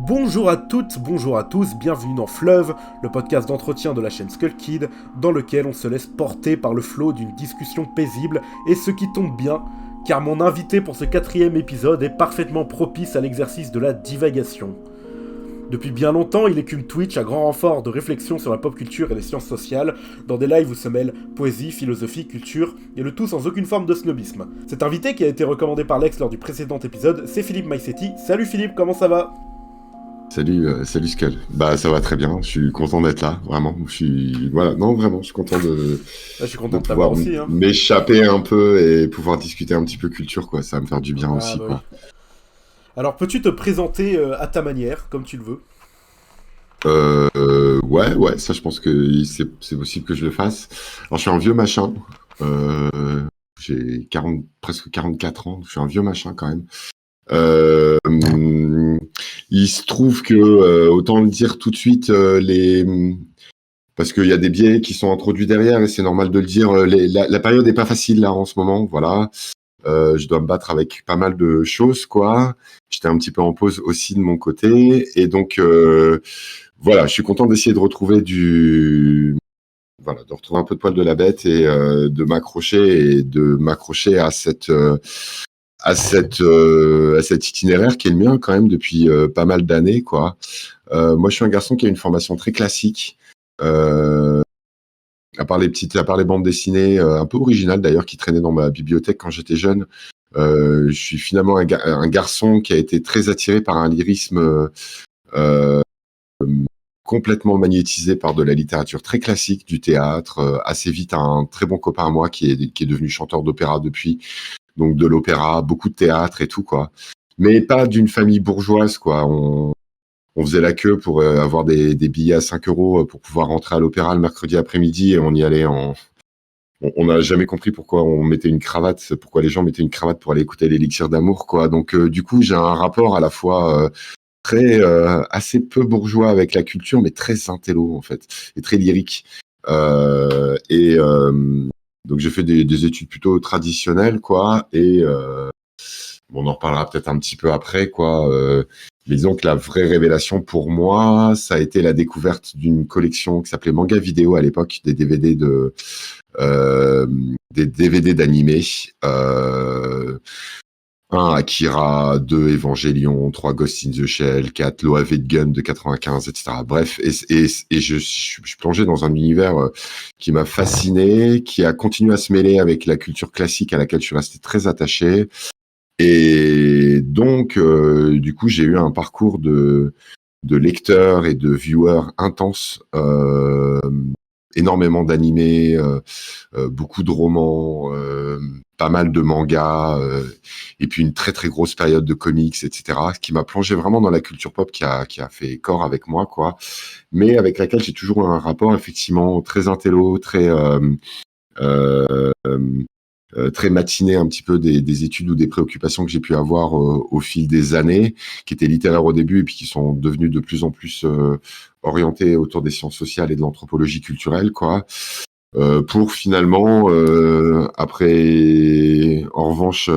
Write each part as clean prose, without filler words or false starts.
Bonjour à toutes, bonjour à tous, bienvenue dans Fleuve, le podcast d'entretien de la chaîne Skull Kid, dans lequel on se laisse porter par le flot d'une discussion paisible, et ce qui tombe bien, car mon invité pour ce 4e épisode est parfaitement propice à l'exercice de la divagation. Depuis bien longtemps, il écume Twitch à grand renfort de réflexion sur la pop culture et les sciences sociales, dans des lives où se mêlent poésie, philosophie, culture, et le tout sans aucune forme de snobisme. Cet invité, qui a été recommandé par Lex lors du précédent épisode, c'est Philippe Maisetti. Salut Philippe, comment ça va ? Salut Skull. Bah ça va très bien. Je suis content d'être là, vraiment. Non vraiment, je suis content Je suis de content de t'avoir pouvoir aussi, hein. m'échapper un peu et pouvoir discuter un petit peu culture, quoi. Ça va me faire du bien Ah aussi, bah oui. quoi. Alors, peux-tu te présenter à ta manière, comme tu le veux ? Ouais, ça je pense que c'est possible que je le fasse. Alors je suis un vieux machin. J'ai 40, presque 44 ans. Je suis un vieux machin quand même. Il se trouve que autant le dire tout de suite, parce qu'il y a des biais qui sont introduits derrière et c'est normal de le dire. La période n'est pas facile là en ce moment, voilà. Je dois me battre avec pas mal de choses, quoi. J'étais un petit peu en pause aussi de mon côté et donc voilà, je suis content d'essayer de retrouver de retrouver un peu de poil de la bête et de m'accrocher à cet itinéraire qui est le mien quand même depuis pas mal d'années, quoi. Moi, je suis un garçon qui a une formation très classique. Euh, à part les bandes dessinées, un peu originales d'ailleurs, qui traînaient dans ma bibliothèque quand j'étais jeune. Je suis finalement un garçon qui a été très attiré par un lyrisme euh, complètement magnétisé par de la littérature très classique, du théâtre. Assez vite, un très bon copain à moi qui est devenu chanteur d'opéra depuis. Donc de l'opéra, beaucoup de théâtre et tout, quoi. Mais pas d'une famille bourgeoise, quoi. On faisait la queue pour avoir des billets à 5 euros pour pouvoir rentrer à l'opéra le mercredi après-midi et on y allait en... On n'a jamais compris pourquoi on mettait une cravate, pourquoi les gens mettaient une cravate pour aller écouter l'élixir d'amour, quoi. Donc du coup, j'ai un rapport à la fois assez peu bourgeois avec la culture, mais très intello, en fait, et très lyrique. Donc j'ai fait des études plutôt traditionnelles, quoi, et on en reparlera peut-être un petit peu après, quoi. Mais disons que la vraie révélation pour moi, ça a été la découverte d'une collection qui s'appelait Manga Vidéo à l'époque, euh, des DVD d'animés. Euh, 1 Akira, 2 Evangelion, 3 Ghost in the Shell, 4 Loa Gun de 95, etc. Bref, et je suis plongé dans un univers qui m'a fasciné, qui a continué à se mêler avec la culture classique à laquelle je suis resté très attaché. Et donc, du coup, j'ai eu un parcours de lecteur et de viewer intense, énormément d'animés, beaucoup de romans, pas mal de mangas, et puis une très très grosse période de comics, etc. Ce qui m'a plongé vraiment dans la culture pop qui a fait corps avec moi, quoi. Mais avec laquelle j'ai toujours un rapport effectivement très intello, euh, très matiné un petit peu des études ou des préoccupations que j'ai pu avoir au fil des années, qui étaient littéraires au début et puis qui sont devenues de plus en plus orientées autour des sciences sociales et de l'anthropologie culturelle, quoi. Pour finalement, après, en revanche,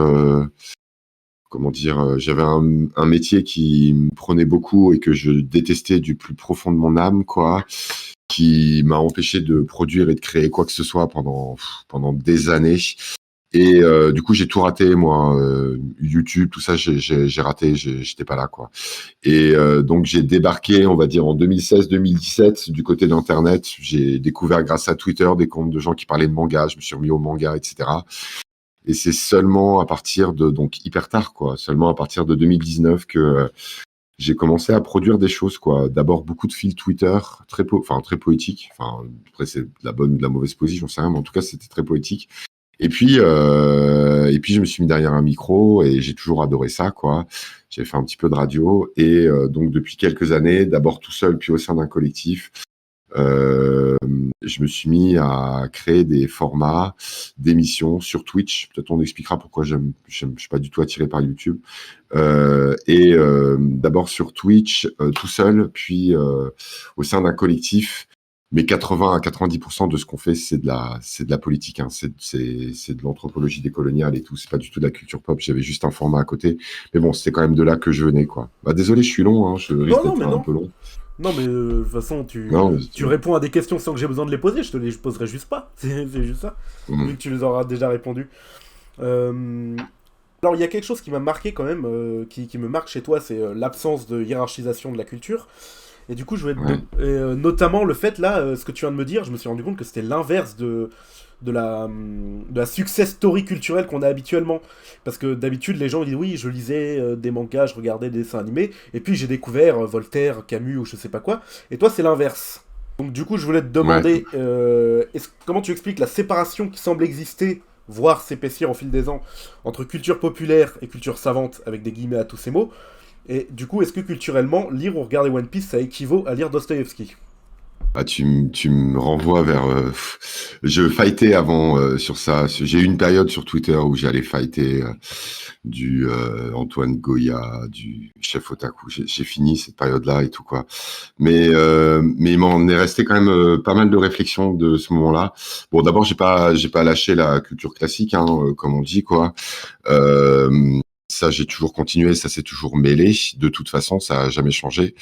comment dire, j'avais un métier qui me prenait beaucoup et que je détestais du plus profond de mon âme, quoi, qui m'a empêché de produire et de créer quoi que ce soit pendant des années. Et du coup, j'ai tout raté, moi. YouTube, tout ça, j'ai raté, j'étais pas là, quoi. Et donc, j'ai débarqué, on va dire, en 2016-2017 du côté d'Internet. J'ai découvert, grâce à Twitter, des comptes de gens qui parlaient de manga. Je me suis remis au manga, etc. Et c'est seulement à partir donc hyper tard, quoi, seulement à partir de 2019 que j'ai commencé à produire des choses, quoi. D'abord, beaucoup de fils Twitter, très poétiques. Enfin, après, c'est de la bonne ou de la mauvaise poésie, j'en sais rien, mais en tout cas, c'était très poétique. Et puis je me suis mis derrière un micro et j'ai toujours adoré ça, quoi. J'ai fait un petit peu de radio et donc depuis quelques années, d'abord tout seul puis au sein d'un collectif, euh, je me suis mis à créer des formats d'émissions sur Twitch. Peut-être on expliquera pourquoi je suis pas du tout attiré par YouTube. D'abord sur Twitch tout seul, puis au sein d'un collectif Mais 80 à 90% de ce qu'on fait, c'est de la politique, hein. C'est de l'anthropologie décoloniale et tout. C'est pas du tout de la culture pop. J'avais juste un format à côté. Mais bon, c'était quand même de là que je venais, quoi. Bah, désolé, je suis long, hein. Je risque Non, d'être mais un non. peu long. Non, mais de toute façon, Non, tu réponds à des questions sans que j'ai besoin de les poser, je te les poserai juste pas. C'est juste ça, vu que tu les auras déjà répondu. Euh, Alors, il y a quelque chose qui m'a marqué quand même, qui me marque chez toi, c'est l'absence de hiérarchisation de la culture. Et du coup, je voulais ouais. notamment le fait, là, ce que tu viens de me dire, je me suis rendu compte que c'était l'inverse de la success story culturelle qu'on a habituellement. Parce que d'habitude, les gens ils disent oui, je lisais des mangas, je regardais des dessins animés, et puis j'ai découvert Voltaire, Camus ou je sais pas quoi. Et toi, c'est l'inverse. Donc du coup, je voulais te Ouais. demander, comment tu expliques la séparation qui semble exister, voire s'épaissir au fil des ans, entre culture populaire et culture savante, avec des guillemets à tous ces mots. Et du coup, est-ce que culturellement, lire ou regarder One Piece, ça équivaut à lire Dostoïevski? Ah, tu me renvoies vers. Je fightais avant sur ça. J'ai eu une période sur Twitter où j'allais fighter du Antoine Goya, du chef otaku. J'ai fini cette période-là et tout quoi. Mais il m'en est resté quand même pas mal de réflexions de ce moment-là. Bon, d'abord, j'ai pas lâché la culture classique, hein, comme on dit quoi. Ça, j'ai toujours continué, ça s'est toujours mêlé. De toute façon, ça a jamais changé.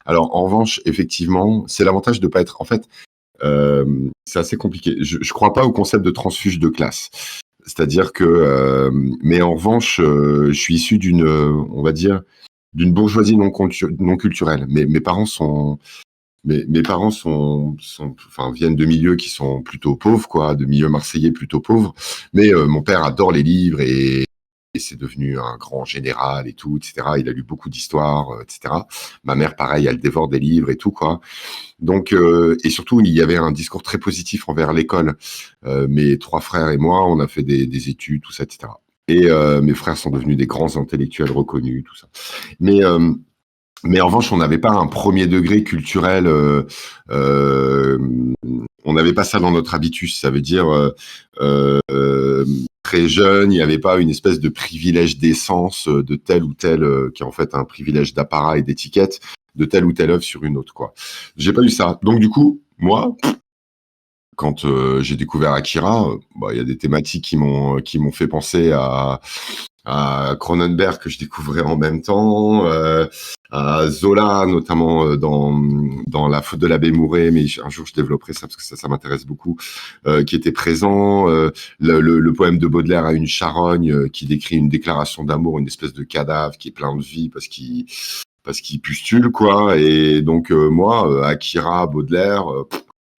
Alors, en revanche, effectivement, c'est l'avantage de pas être. En fait, c'est assez compliqué. Je crois pas au concept de transfuge de classe. C'est-à-dire que, mais en revanche, je suis issu d'une, on va dire, d'une bourgeoisie non culturelle. Mes parents enfin, viennent de milieux qui sont plutôt pauvres, quoi, de milieux marseillais plutôt pauvres. Mais mon père adore les livres et c'est devenu un grand général et tout, etc. Il a lu beaucoup d'histoires, etc. Ma mère, pareil, elle dévore des livres et tout, quoi. Donc, et surtout, il y avait un discours très positif envers l'école. Mes trois frères et moi, on a fait des études, tout ça, etc. Et mes frères sont devenus des grands intellectuels reconnus, tout ça. Mais mais en revanche, on n'avait pas un premier degré culturel. Euh, on n'avait pas ça dans notre habitus. Ça veut dire très jeune, il n'y avait pas une espèce de privilège d'essence de tel ou tel, qui est en fait un privilège d'apparat et d'étiquette de telle ou telle œuvre sur une autre. Quoi. J'ai pas eu ça. Donc du coup, moi, quand j'ai découvert Akira, bah, il y a des thématiques qui m'ont fait penser à Cronenberg que je découvrais en même temps, à Zola notamment dans La faute de l'abbé Mouret, mais un jour je développerai ça parce que ça m'intéresse beaucoup, qui était présent, le poème de Baudelaire à une charogne qui décrit une déclaration d'amour, une espèce de cadavre qui est plein de vie parce qu'il pustule quoi, et donc moi Akira, Baudelaire.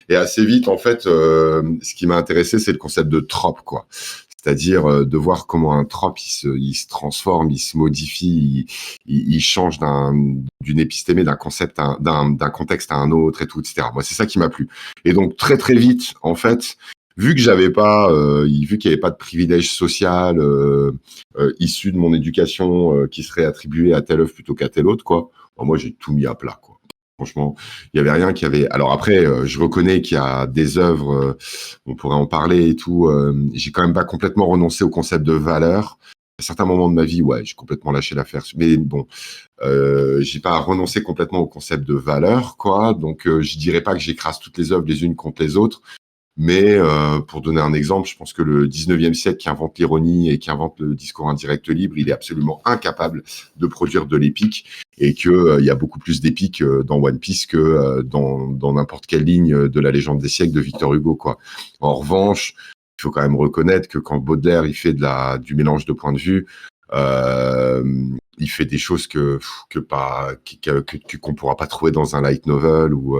Et assez vite, en fait, ce qui m'a intéressé, c'est le concept de trope, quoi. C'est-à-dire de voir comment un trope, il se transforme, il se modifie, il change d'une épistémée, d'un concept, d'un contexte à un autre et tout, etc. Moi, c'est ça qui m'a plu. Et donc, très, très vite, en fait, vu que j'avais pas, vu qu'il n'y avait pas de privilège social issu de mon éducation qui serait attribué à telle œuvre plutôt qu'à telle autre, quoi, moi, j'ai tout mis à plat, quoi. Franchement, il y avait rien qui avait. Alors après, je reconnais qu'il y a des œuvres, on pourrait en parler et tout. J'ai quand même pas complètement renoncé au concept de valeur. À certains moments de ma vie, ouais, j'ai complètement lâché l'affaire. Mais bon, j'ai pas renoncé complètement au concept de valeur, quoi. Donc, je dirais pas que j'écrase toutes les œuvres les unes contre les autres. Mais pour donner un exemple, je pense que le 19e siècle qui invente l'ironie et qui invente le discours indirect libre, il est absolument incapable de produire de l'épique et que il y a beaucoup plus d'épique dans One Piece que dans n'importe quelle ligne de la légende des siècles de Victor Hugo, quoi. En revanche, il faut quand même reconnaître que quand Baudelaire il fait du mélange de points de vue, euh, il fait des choses qu'on pourra pas trouver dans un light novel ou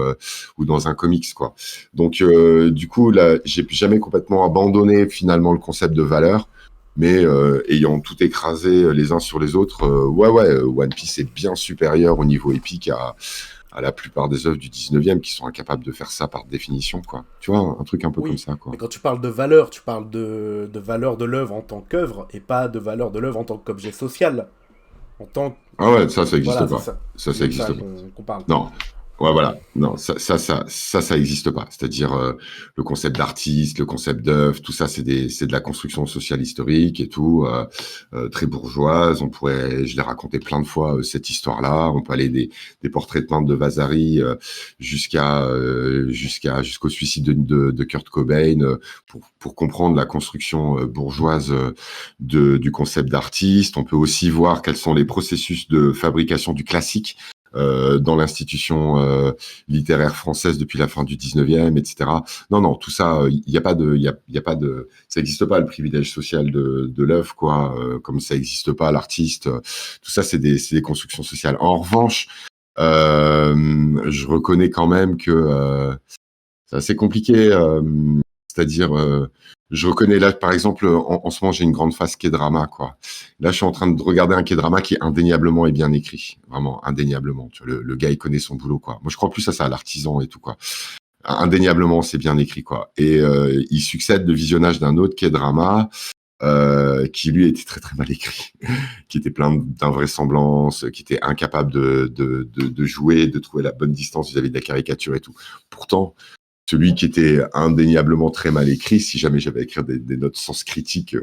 dans un comics, quoi. Donc du coup là, j'ai jamais complètement abandonné finalement le concept de valeur, mais ayant tout écrasé les uns sur les autres, One Piece est bien supérieur au niveau épique à la plupart des œuvres du 19e qui sont incapables de faire ça par définition, quoi. Tu vois, un truc un peu comme Oui, ça, quoi. mais quand tu parles de valeur, tu parles de valeur de l'œuvre en tant qu'œuvre et pas de valeur de l'œuvre en tant qu'objet social. En tant que... Ah ouais, ça Voilà, existe c'est pas. ça. Ça C'est de existe ça pas. qu'on parle. Non. Ouais, voilà. Non, ça existe pas. C'est-à-dire le concept d'artiste, le concept d'œuvre, tout ça, c'est de la construction sociale historique et tout, très bourgeoise. Je l'ai raconté plein de fois cette histoire-là. On peut aller des portraits de peintres de Vasari jusqu'au suicide de Kurt Cobain pour comprendre la construction bourgeoise du concept d'artiste. On peut aussi voir quels sont les processus de fabrication du classique dans l'institution littéraire française depuis la fin du 19e, etc. Non, non, tout ça, il n'y a pas de, y a pas de, ça n'existe pas le privilège social de l'œuvre, quoi, comme ça n'existe pas l'artiste. Tout ça, c'est des constructions sociales. En revanche, je reconnais quand même que c'est assez compliqué. C'est-à-dire, je reconnais là, par exemple, en ce moment, j'ai une grande phase K-drama, quoi. Là, je suis en train de regarder un K-drama qui indéniablement est bien écrit, vraiment indéniablement. Tu vois, le gars, il connaît son boulot, quoi. Moi, je crois plus à ça, à l'artisan et tout, quoi. Indéniablement, c'est bien écrit, quoi. Et il succède le visionnage d'un autre K-drama qui lui était très très mal écrit, qui était plein d'invraisemblances, qui était incapable de jouer, de trouver la bonne distance vis-à-vis de la caricature et tout. Pourtant, celui qui était indéniablement très mal écrit, si jamais j'avais écrit des notes sens critique,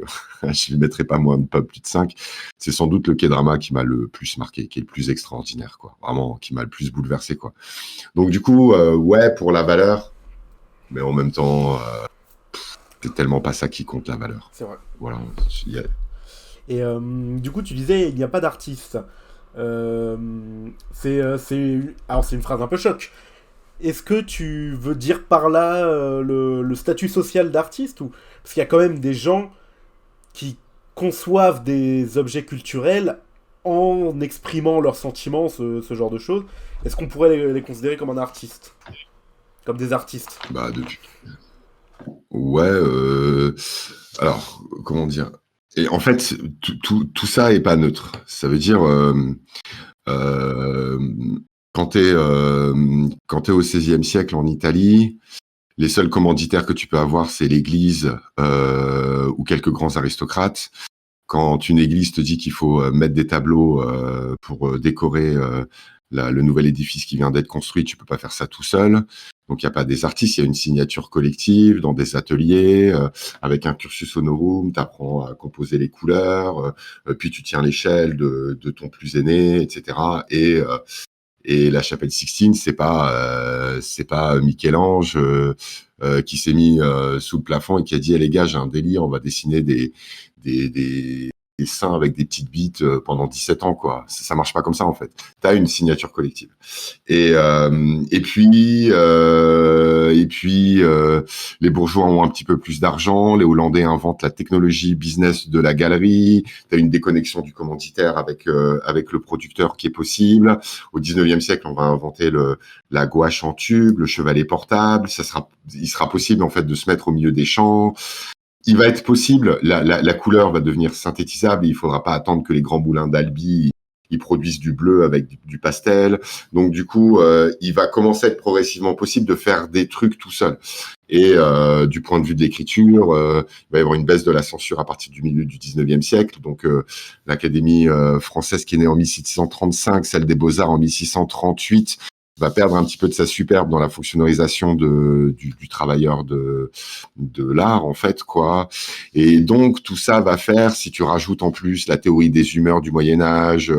je ne mettrais pas plus de 5. C'est sans doute le K-drama qui m'a le plus marqué, qui est le plus extraordinaire, quoi. Vraiment, qui m'a le plus bouleversé, quoi. Donc du coup, ouais, pour la valeur, mais en même temps, c'est tellement pas ça qui compte, la valeur. C'est vrai. Voilà. Et du coup, tu disais, il n'y a pas d'artiste. Alors, c'est une phrase un peu choc. Est-ce que tu veux dire par là le statut social d'artiste ou... Parce qu'il y a quand même des gens qui conçoivent des objets culturels en exprimant leurs sentiments, ce genre de choses. Est-ce qu'on pourrait les considérer comme un artiste? Comme des artistes? Bah, depuis. Ouais, alors, comment dire? Et en fait, tout ça est pas neutre. Ça veut dire, euh, quand t'es au XVIe siècle en Italie, les seuls commanditaires que tu peux avoir, c'est l'Église ou quelques grands aristocrates. Quand une église te dit qu'il faut mettre des tableaux pour décorer le nouvel édifice qui vient d'être construit, tu peux pas faire ça tout seul. Donc il y a pas des artistes, il y a une signature collective dans des ateliers avec un cursus honorum, tu apprends à composer les couleurs, puis tu tiens l'échelle de ton plus aîné, etc. Et la chapelle Sixtine, c'est pas Michel-Ange qui s'est mis sous le plafond et qui a dit, les gars, j'ai un délire, on va dessiner des saints avec des petites bites pendant 17 ans, quoi. Ça marche pas comme ça, en fait. T'as une signature collective. Et puis, les bourgeois ont un petit peu plus d'argent. Les Hollandais inventent la technologie business de la galerie. T'as une déconnexion du commanditaire avec le producteur qui est possible. Au 19e siècle, on va inventer la gouache en tube, le chevalet portable. Il sera possible, en fait, de se mettre au milieu des champs. Il va être possible, la couleur va devenir synthétisable, il faudra pas attendre que les grands moulins d'Albi ils produisent du bleu avec du pastel. Donc du coup, il va commencer à être progressivement possible de faire des trucs tout seul. Et du point de vue de l'écriture, il va y avoir une baisse de la censure à partir du milieu du 19e siècle. Donc l'Académie française qui est née en 1635, celle des Beaux-Arts en 1638, va perdre un petit peu de sa superbe dans la fonctionnalisation du travailleur de l'art, en fait, quoi. Et donc, tout ça va faire, si tu rajoutes en plus la théorie des humeurs du Moyen-Âge,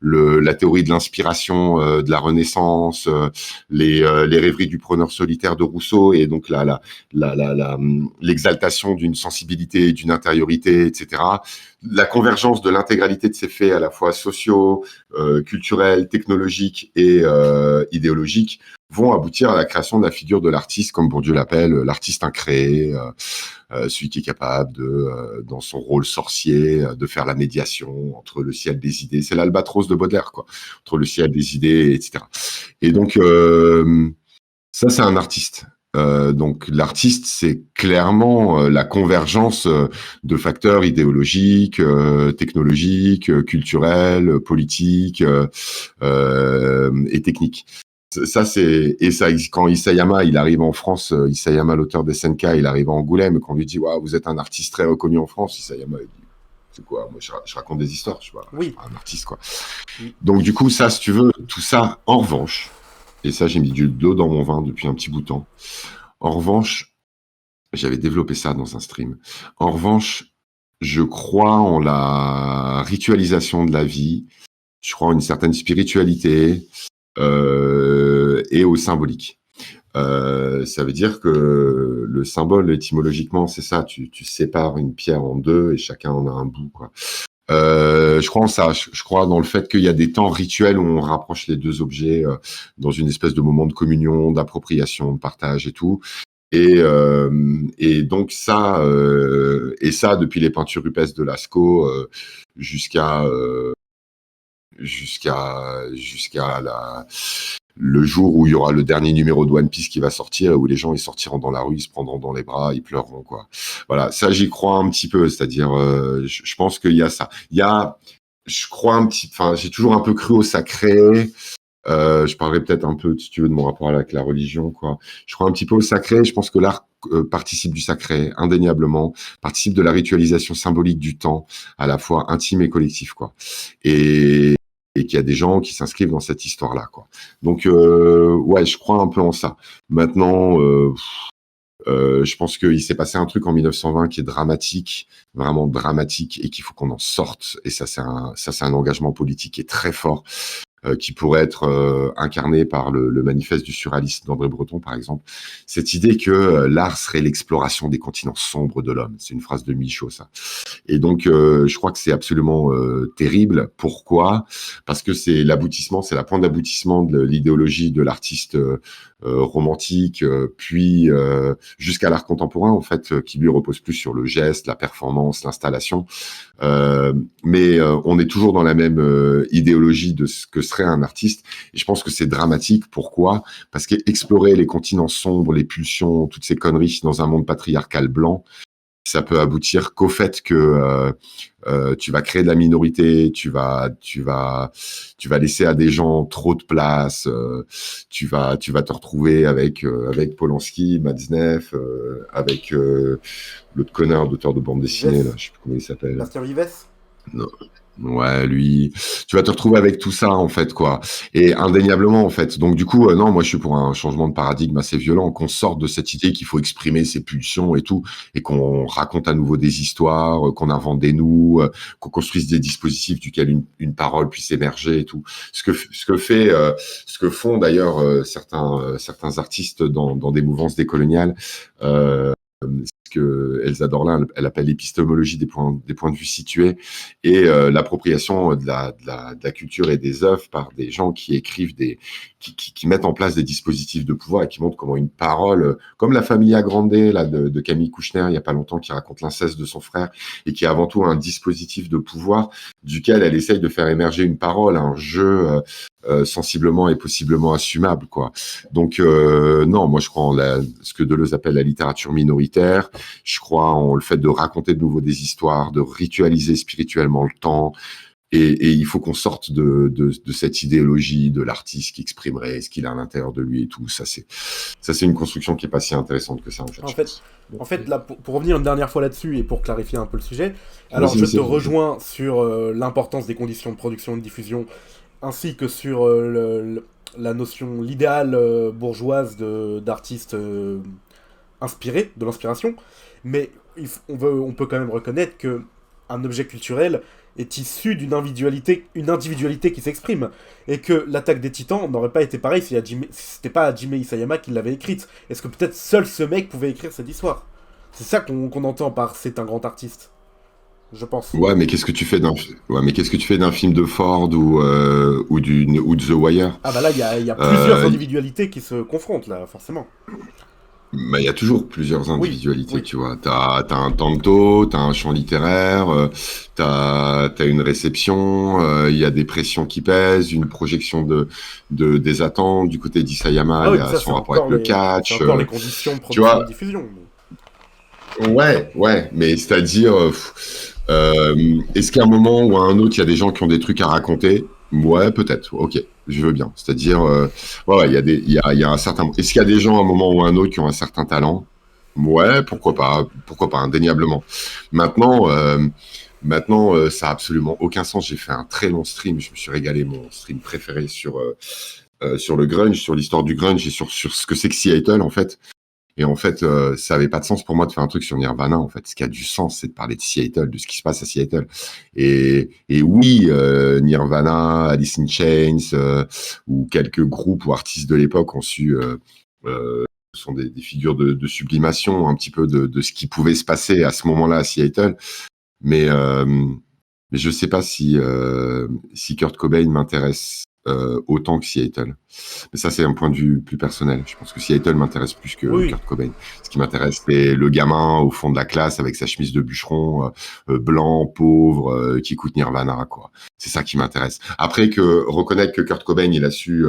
la théorie de l'inspiration de la Renaissance, les rêveries du preneur solitaire de Rousseau, et donc l'exaltation d'une sensibilité et d'une intériorité, etc. La convergence de l'intégralité de ces faits, à la fois sociaux, culturels, technologiques et idéologiques, vont aboutir à la création de la figure de l'artiste, comme Bourdieu l'appelle, l'artiste incréé, celui qui est capable dans son rôle sorcier, de faire la médiation entre le ciel des idées. C'est l'albatros de Baudelaire, quoi, entre le ciel des idées, etc. Et donc, ça, c'est un artiste. Donc l'artiste, c'est clairement la convergence de facteurs idéologiques, technologiques, culturels, politiques et techniques. Ça, quand Isayama, il arrive en France, Isayama, l'auteur des SNK, il arrive à Angoulême, et qu'on lui dit, waouh, vous êtes un artiste très reconnu en France, Isayama, il dit, c'est quoi, moi, je raconte des histoires, je suis pas Oui. un artiste, quoi. Oui. Donc, du coup, ça, si tu veux, tout ça, en revanche, Et ça, j'ai mis de l'eau dans mon vin depuis un petit bout de temps. En revanche, j'avais développé ça dans un stream. En revanche, je crois en la ritualisation de la vie. Je crois en une certaine spiritualité et au symbolique. Ça veut dire que le symbole, étymologiquement, c'est ça. Tu sépares une pierre en deux et chacun en a un bout, quoi. Je crois en ça. Je crois dans le fait qu'il y a des temps rituels où on rapproche les deux objets dans une espèce de moment de communion, d'appropriation, de partage et tout. Et donc ça, et ça depuis les peintures rupestres de Lascaux jusqu'à le jour où il y aura le dernier numéro de One Piece qui va sortir, où les gens ils sortiront dans la rue, ils se prendront dans les bras, ils pleureront, quoi. Voilà, ça j'y crois un petit peu, c'est-à-dire je pense qu'il y a ça. Je crois enfin j'ai toujours un peu cru au sacré. Je parlerai peut-être un peu, si tu veux, de mon rapport avec la religion, quoi. Je crois un petit peu au sacré. Je pense que l'art participe du sacré, indéniablement, participe de la ritualisation symbolique du temps, à la fois intime et collectif, quoi. Et qu'il y a des gens qui s'inscrivent dans cette histoire-là, quoi. Donc, ouais, je crois un peu en ça. Maintenant, je pense qu'il s'est passé un truc en 1920 qui est dramatique, vraiment dramatique, et qu'il faut qu'on en sorte. Et ça, c'est un engagement politique qui est très fort. Qui pourrait être incarné par le manifeste du surréalisme d'André Breton, par exemple. Cette idée que l'art serait l'exploration des continents sombres de l'homme. C'est une phrase de Michaud, ça. Et donc, je crois que c'est absolument terrible. Pourquoi ? Parce que c'est l'aboutissement, c'est la pointe d'aboutissement de l'idéologie de l'artiste romantique, puis jusqu'à l'art contemporain, en fait, qui lui repose plus sur le geste, la performance, l'installation. Mais on est toujours dans la même idéologie de ce que serait un artiste. Et je pense que c'est dramatique. Pourquoi ? Parce qu'explorer les continents sombres, les pulsions, toutes ces conneries dans un monde patriarcal blanc, ça peut aboutir qu'au fait que tu vas créer de la minorité, tu vas laisser à des gens trop de place, tu vas te retrouver avec Polanski, Matzneff, avec l'autre connard d'auteur de bande dessinée, là, je sais plus comment il s'appelle. Bastien Vives ? Non. Ouais, lui, tu vas te retrouver avec tout ça, en fait, quoi. Et indéniablement, en fait. Donc, du coup, non, moi, je suis pour un changement de paradigme assez violent, qu'on sorte de cette idée qu'il faut exprimer ses pulsions et tout, et qu'on raconte à nouveau des histoires, qu'on invente des nous, qu'on construise des dispositifs duquel une parole puisse émerger et tout. Ce que font d'ailleurs certains artistes dans des mouvances décoloniales, ce que Elsa Dorlin elle appelle l'épistémologie des points de vue situés et l'appropriation de la culture et des œuvres par des gens qui écrivent qui mettent en place des dispositifs de pouvoir et qui montrent comment une parole, comme la famille Grande là de Camille Kouchner il y a pas longtemps, qui raconte l'inceste de son frère et qui est avant tout un dispositif de pouvoir duquel elle essaye de faire émerger une parole, un jeu sensiblement et possiblement assumable, quoi. Donc non, moi je crois en ce que Deleuze appelle la littérature minoritaire. Je crois en le fait de raconter de nouveau des histoires, de ritualiser spirituellement le temps. Et il faut qu'on sorte de cette idéologie de l'artiste qui exprimerait ce qu'il a à l'intérieur de lui et tout. Ça c'est une construction qui est pas si intéressante que ça, en fait. En fait, là, pour revenir une dernière fois là-dessus et pour clarifier un peu le sujet, alors je te rejoins sur l'importance des conditions de production et de diffusion, ainsi que sur la notion, l'idéal bourgeoise d'artistes inspirés, de l'inspiration, mais on peut quand même reconnaître que un objet culturel est issu d'une individualité qui s'exprime, et que l'attaque des Titans n'aurait pas été pareil si c'était pas Hajime Isayama qui l'avait écrite. Est-ce que peut-être seul ce mec pouvait écrire cette histoire ? C'est ça qu'on entend par c'est un grand artiste, je pense. Ouais, mais qu'est-ce que tu fais d'un film de Ford ou de The Wire ? Ah bah là, il y a plusieurs individualités qui se confrontent, là, forcément. Bah, il y a toujours plusieurs individualités, oui. Tu vois. T'as un tanto, t'as un champ littéraire, t'as une réception, il y a des pressions qui pèsent, une projection des attentes. Du côté d'Isayama, il y a son rapport avec le catch. C'est encore les conditions de production et de diffusion. Ouais, mais c'est-à-dire, est-ce qu'à un moment ou à un autre, il y a des gens qui ont des trucs à raconter ? Ouais, peut-être. Ok, je veux bien. C'est-à-dire, il y a un certain. Est-ce qu'il y a des gens à un moment ou à un autre qui ont un certain talent ? Ouais, pourquoi pas, indéniablement. Maintenant, ça a absolument aucun sens. J'ai fait un très long stream. Je me suis régalé, mon stream préféré sur sur le grunge, sur l'histoire du grunge et sur ce que c'est que Seattle, en fait. Et en fait, ça avait pas de sens pour moi de faire un truc sur Nirvana. En fait, ce qui a du sens, c'est de parler de Seattle, de ce qui se passe à Seattle. Et oui, Nirvana, Alice in Chains, ou quelques groupes ou artistes de l'époque ont su sont des figures de sublimation un petit peu de ce qui pouvait se passer à ce moment-là à Seattle. Mais je sais pas si Kurt Cobain m'intéresse autant que Seattle. Mais ça, c'est un point de vue plus personnel. Je pense que Seattle m'intéresse plus que Oui. Kurt Cobain. Ce qui m'intéresse, c'est le gamin au fond de la classe avec sa chemise de bûcheron, blanc, pauvre, qui écoute Nirvana, quoi. C'est ça qui m'intéresse. Après, reconnaître que Kurt Cobain, il a su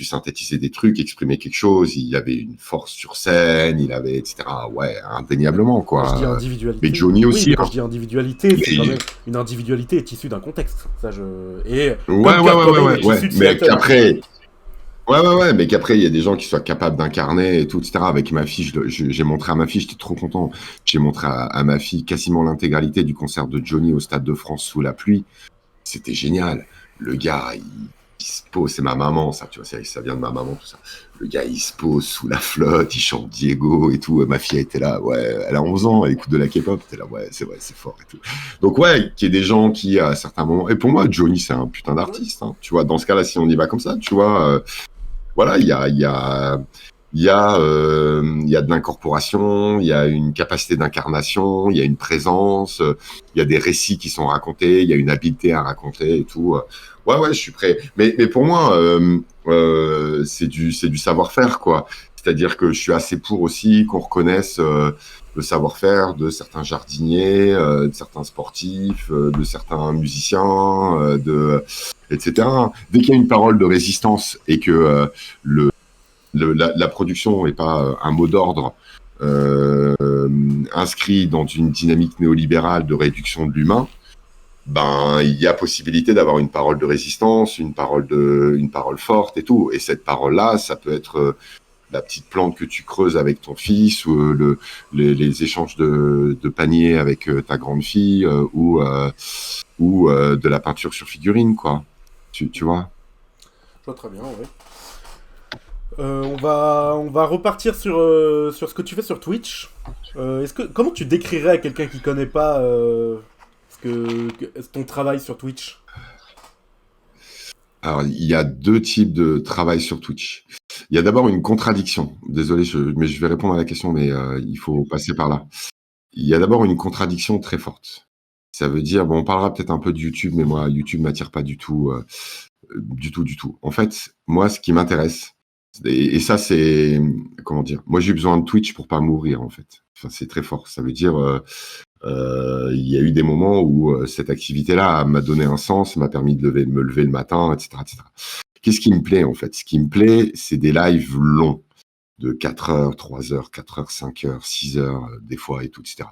synthétiser des trucs, exprimer quelque chose. Il avait une force sur scène, il avait, etc. Ouais, indéniablement, quoi. Quand je dis individualité, Mais Johnny aussi. oui, quand je dis individualité, c'est quand même une individualité est issue d'un contexte. Ça, et ouais. Mais qu'après. Ouais, mais qu'après, il y a des gens qui soient capables d'incarner et tout, etc. Avec ma fille, j'ai montré à ma fille, j'étais trop content. J'ai montré à ma fille quasiment l'intégralité du concert de Johnny au Stade de France sous la pluie. C'était génial. Le gars, il se pose, c'est ma maman, ça, tu vois, ça vient de ma maman, tout ça. Le gars, il se pose sous la flotte, il chante Diego et tout. Ma fille, elle était là, ouais, elle a 11 ans, elle écoute de la K-pop, elle était là, ouais, c'est vrai, c'est fort et tout. Donc, ouais, qu'il y ait des gens qui, à certains moments, et pour moi, Johnny, c'est un putain d'artiste, hein, tu vois, dans ce cas-là, si on y va comme ça, tu vois, voilà, il y a de l'incorporation, il y a une capacité d'incarnation, il y a une présence, il y a des récits qui sont racontés, il y a une habileté à raconter et tout. Ouais, je suis prêt. Mais pour moi, c'est du savoir-faire, quoi. C'est-à-dire que je suis assez pour aussi qu'on reconnaisse le savoir-faire de certains jardiniers, de certains sportifs, de certains musiciens, etc. Dès qu'il y a une parole de résistance et que la production n'est pas un mot d'ordre inscrit dans une dynamique néolibérale de réduction de l'humain, ben il y a possibilité d'avoir une parole de résistance, une parole forte et tout. Et cette parole-là, ça peut être la petite plante que tu creuses avec ton fils ou les échanges de paniers avec ta grande fille ou de la peinture sur figurine, quoi. Tu vois. Je vois très bien, ouais. On va repartir sur ce que tu fais sur Twitch. Comment tu décrirais à quelqu'un qui connaît pas ton travail sur Twitch? Alors, il y a deux types de travail sur Twitch. Il y a d'abord une contradiction. Désolé, mais je vais répondre à la question, mais il faut passer par là. Il y a d'abord une contradiction très forte. Ça veut dire, bon, on parlera peut-être un peu de YouTube, mais moi, YouTube m'attire pas du tout, du tout. En fait, moi, ce qui m'intéresse, et ça, c'est, comment dire, moi, j'ai besoin de Twitch pour pas mourir, en fait. Enfin, c'est très fort. Ça veut dire, il y a eu des moments où cette activité-là m'a donné un sens, m'a permis de me lever le matin, etc., etc. Qu'est-ce qui me plaît, en fait? Ce qui me plaît, c'est des lives longs de 4 heures, 3 heures, 4 heures, 5 heures, 6 heures, des fois, et tout, etc.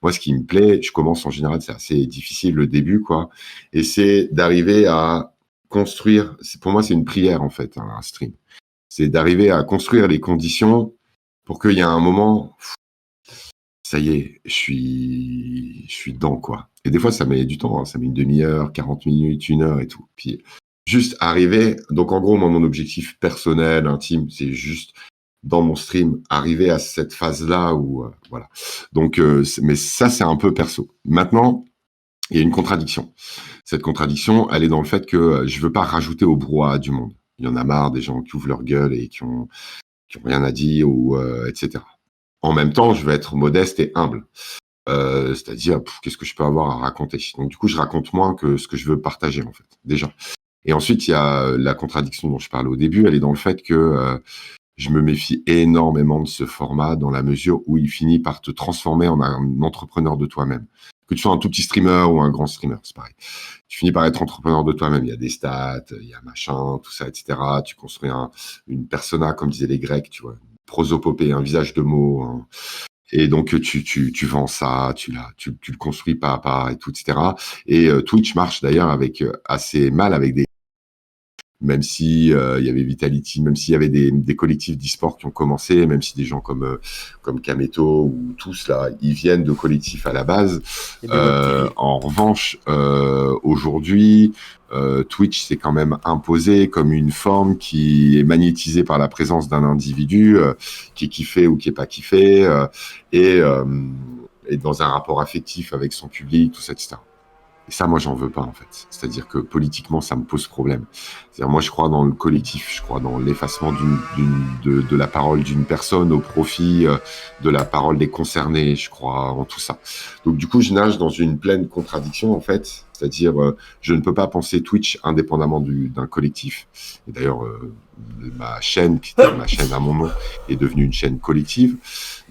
Moi, ce qui me plaît, je commence en général, c'est assez difficile le début, quoi, et c'est d'arriver à construire, pour moi, c'est une prière, en fait, un stream. C'est d'arriver à construire les conditions pour qu'il y ait un moment, ça y est, je suis dedans, quoi. Et des fois, ça met du temps, hein, ça met une demi-heure, 40 minutes, 1 heure et tout. Puis, juste arriver, donc en gros, moi, mon objectif personnel, intime, c'est juste dans mon stream, arriver à cette phase-là où, voilà. Donc, mais ça, c'est un peu perso. Maintenant, il y a une contradiction. Cette contradiction, elle est dans le fait que je veux pas rajouter au brouhaha du monde. Il y en a marre des gens qui ouvrent leur gueule et qui ont rien à dire ou etc. En même temps, je veux être modeste et humble. C'est-à-dire, qu'est-ce que je peux avoir à raconter? Donc, du coup, je raconte moins que ce que je veux partager, en fait, déjà. Et ensuite, il y a la contradiction dont je parlais au début, elle est dans le fait que je me méfie énormément de ce format dans la mesure où il finit par te transformer en un entrepreneur de toi-même. Que tu sois un tout petit streamer ou un grand streamer, c'est pareil. Tu finis par être entrepreneur de toi-même. Il y a des stats, il y a machin, tout ça, etc. Tu construis une persona, comme disaient les Grecs, tu vois, une prosopopée, un visage de mots. Hein. Et donc, tu vends ça, tu le construis pas à pas et tout, etc. Et Twitch marche d'ailleurs assez mal avec même si il y avait Vitality, même s'il y avait des collectifs d'e-sport qui ont commencé, même si des gens comme Kameto ou tous là, ils viennent de collectifs à la base. Et des web TV. En revanche, aujourd'hui, Twitch s'est quand même imposé comme une forme qui est magnétisée par la présence d'un individu qui est kiffé ou qui est pas kiffé et dans un rapport affectif avec son public, tout ça, etc. Et ça, moi, j'en veux pas, en fait. C'est-à-dire que politiquement, ça me pose problème. C'est-à-dire, moi, je crois dans le collectif, je crois dans l'effacement de la parole d'une personne au profit de la parole des concernés, je crois en tout ça. Donc, du coup, je nage dans une pleine contradiction, en fait. C'est-à-dire, je ne peux pas penser Twitch indépendamment d'un collectif. Et d'ailleurs, ma chaîne, qui était ma chaîne à mon nom, est devenue une chaîne collective.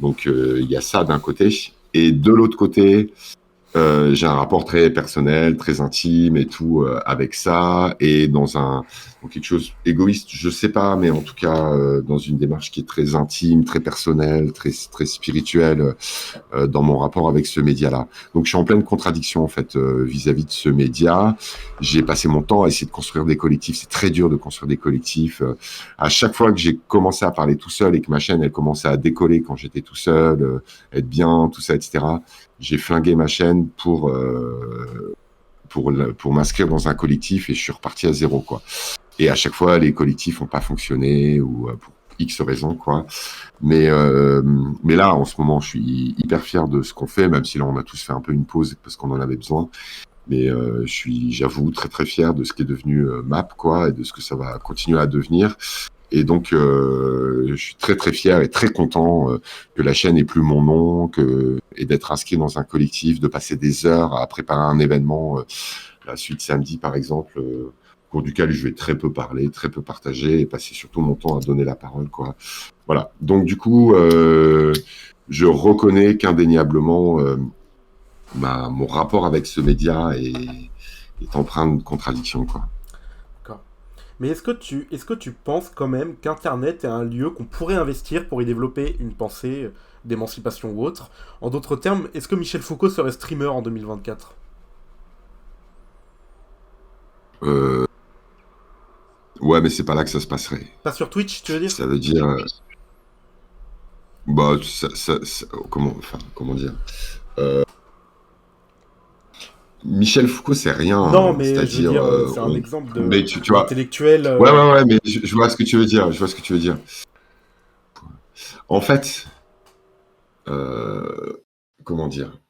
Donc, il y a ça d'un côté. Et de l'autre côté, j'ai un rapport très personnel, très intime et tout avec ça, et dans quelque chose égoïste, je sais pas, mais en tout cas dans une démarche qui est très intime, très personnelle, très spirituelle dans mon rapport avec ce média-là. Donc je suis en pleine contradiction en fait vis-à-vis de ce média. J'ai passé mon temps à essayer de construire des collectifs. C'est très dur de construire des collectifs. À chaque fois que j'ai commencé à parler tout seul et que ma chaîne elle commençait à décoller quand j'étais tout seul, être bien, tout ça, etc. J'ai flingué ma chaîne pour m'inscrire dans un collectif et je suis reparti à zéro, quoi. Et à chaque fois, les collectifs n'ont pas fonctionné ou pour X raisons, quoi. Mais là, en ce moment, je suis hyper fier de ce qu'on fait, même si là, on a tous fait un peu une pause parce qu'on en avait besoin. Mais je suis, j'avoue, très très fier de ce qui est devenu MAP, quoi, et de ce que ça va continuer à devenir. Et donc, je suis très très fier et très content que la chaîne ait plus mon nom, et d'être inscrit dans un collectif, de passer des heures à préparer un événement. La suite samedi, par exemple, au cours duquel je vais très peu parler, très peu partager, et passer surtout mon temps à donner la parole, quoi. Voilà. Donc du coup, je reconnais qu'indéniablement, mon rapport avec ce média est empreint de contradiction, quoi. D'accord. Mais est-ce que tu penses quand même qu'Internet est un lieu qu'on pourrait investir pour y développer une pensée d'émancipation ou autre? En d'autres termes, est-ce que Michel Foucault serait streamer en 2024? Ouais, mais c'est pas là que ça se passerait. Pas sur Twitch, tu veux dire? Ça veut dire, bah, comment dire? Michel Foucault, c'est rien, Non, hein. mais je veux C'est-à-dire, dire, c'est un exemple mais tu vois, d'intellectuel. ouais, mais je vois ce que tu veux dire. Je vois ce que tu veux dire. En fait, euh, comment dire?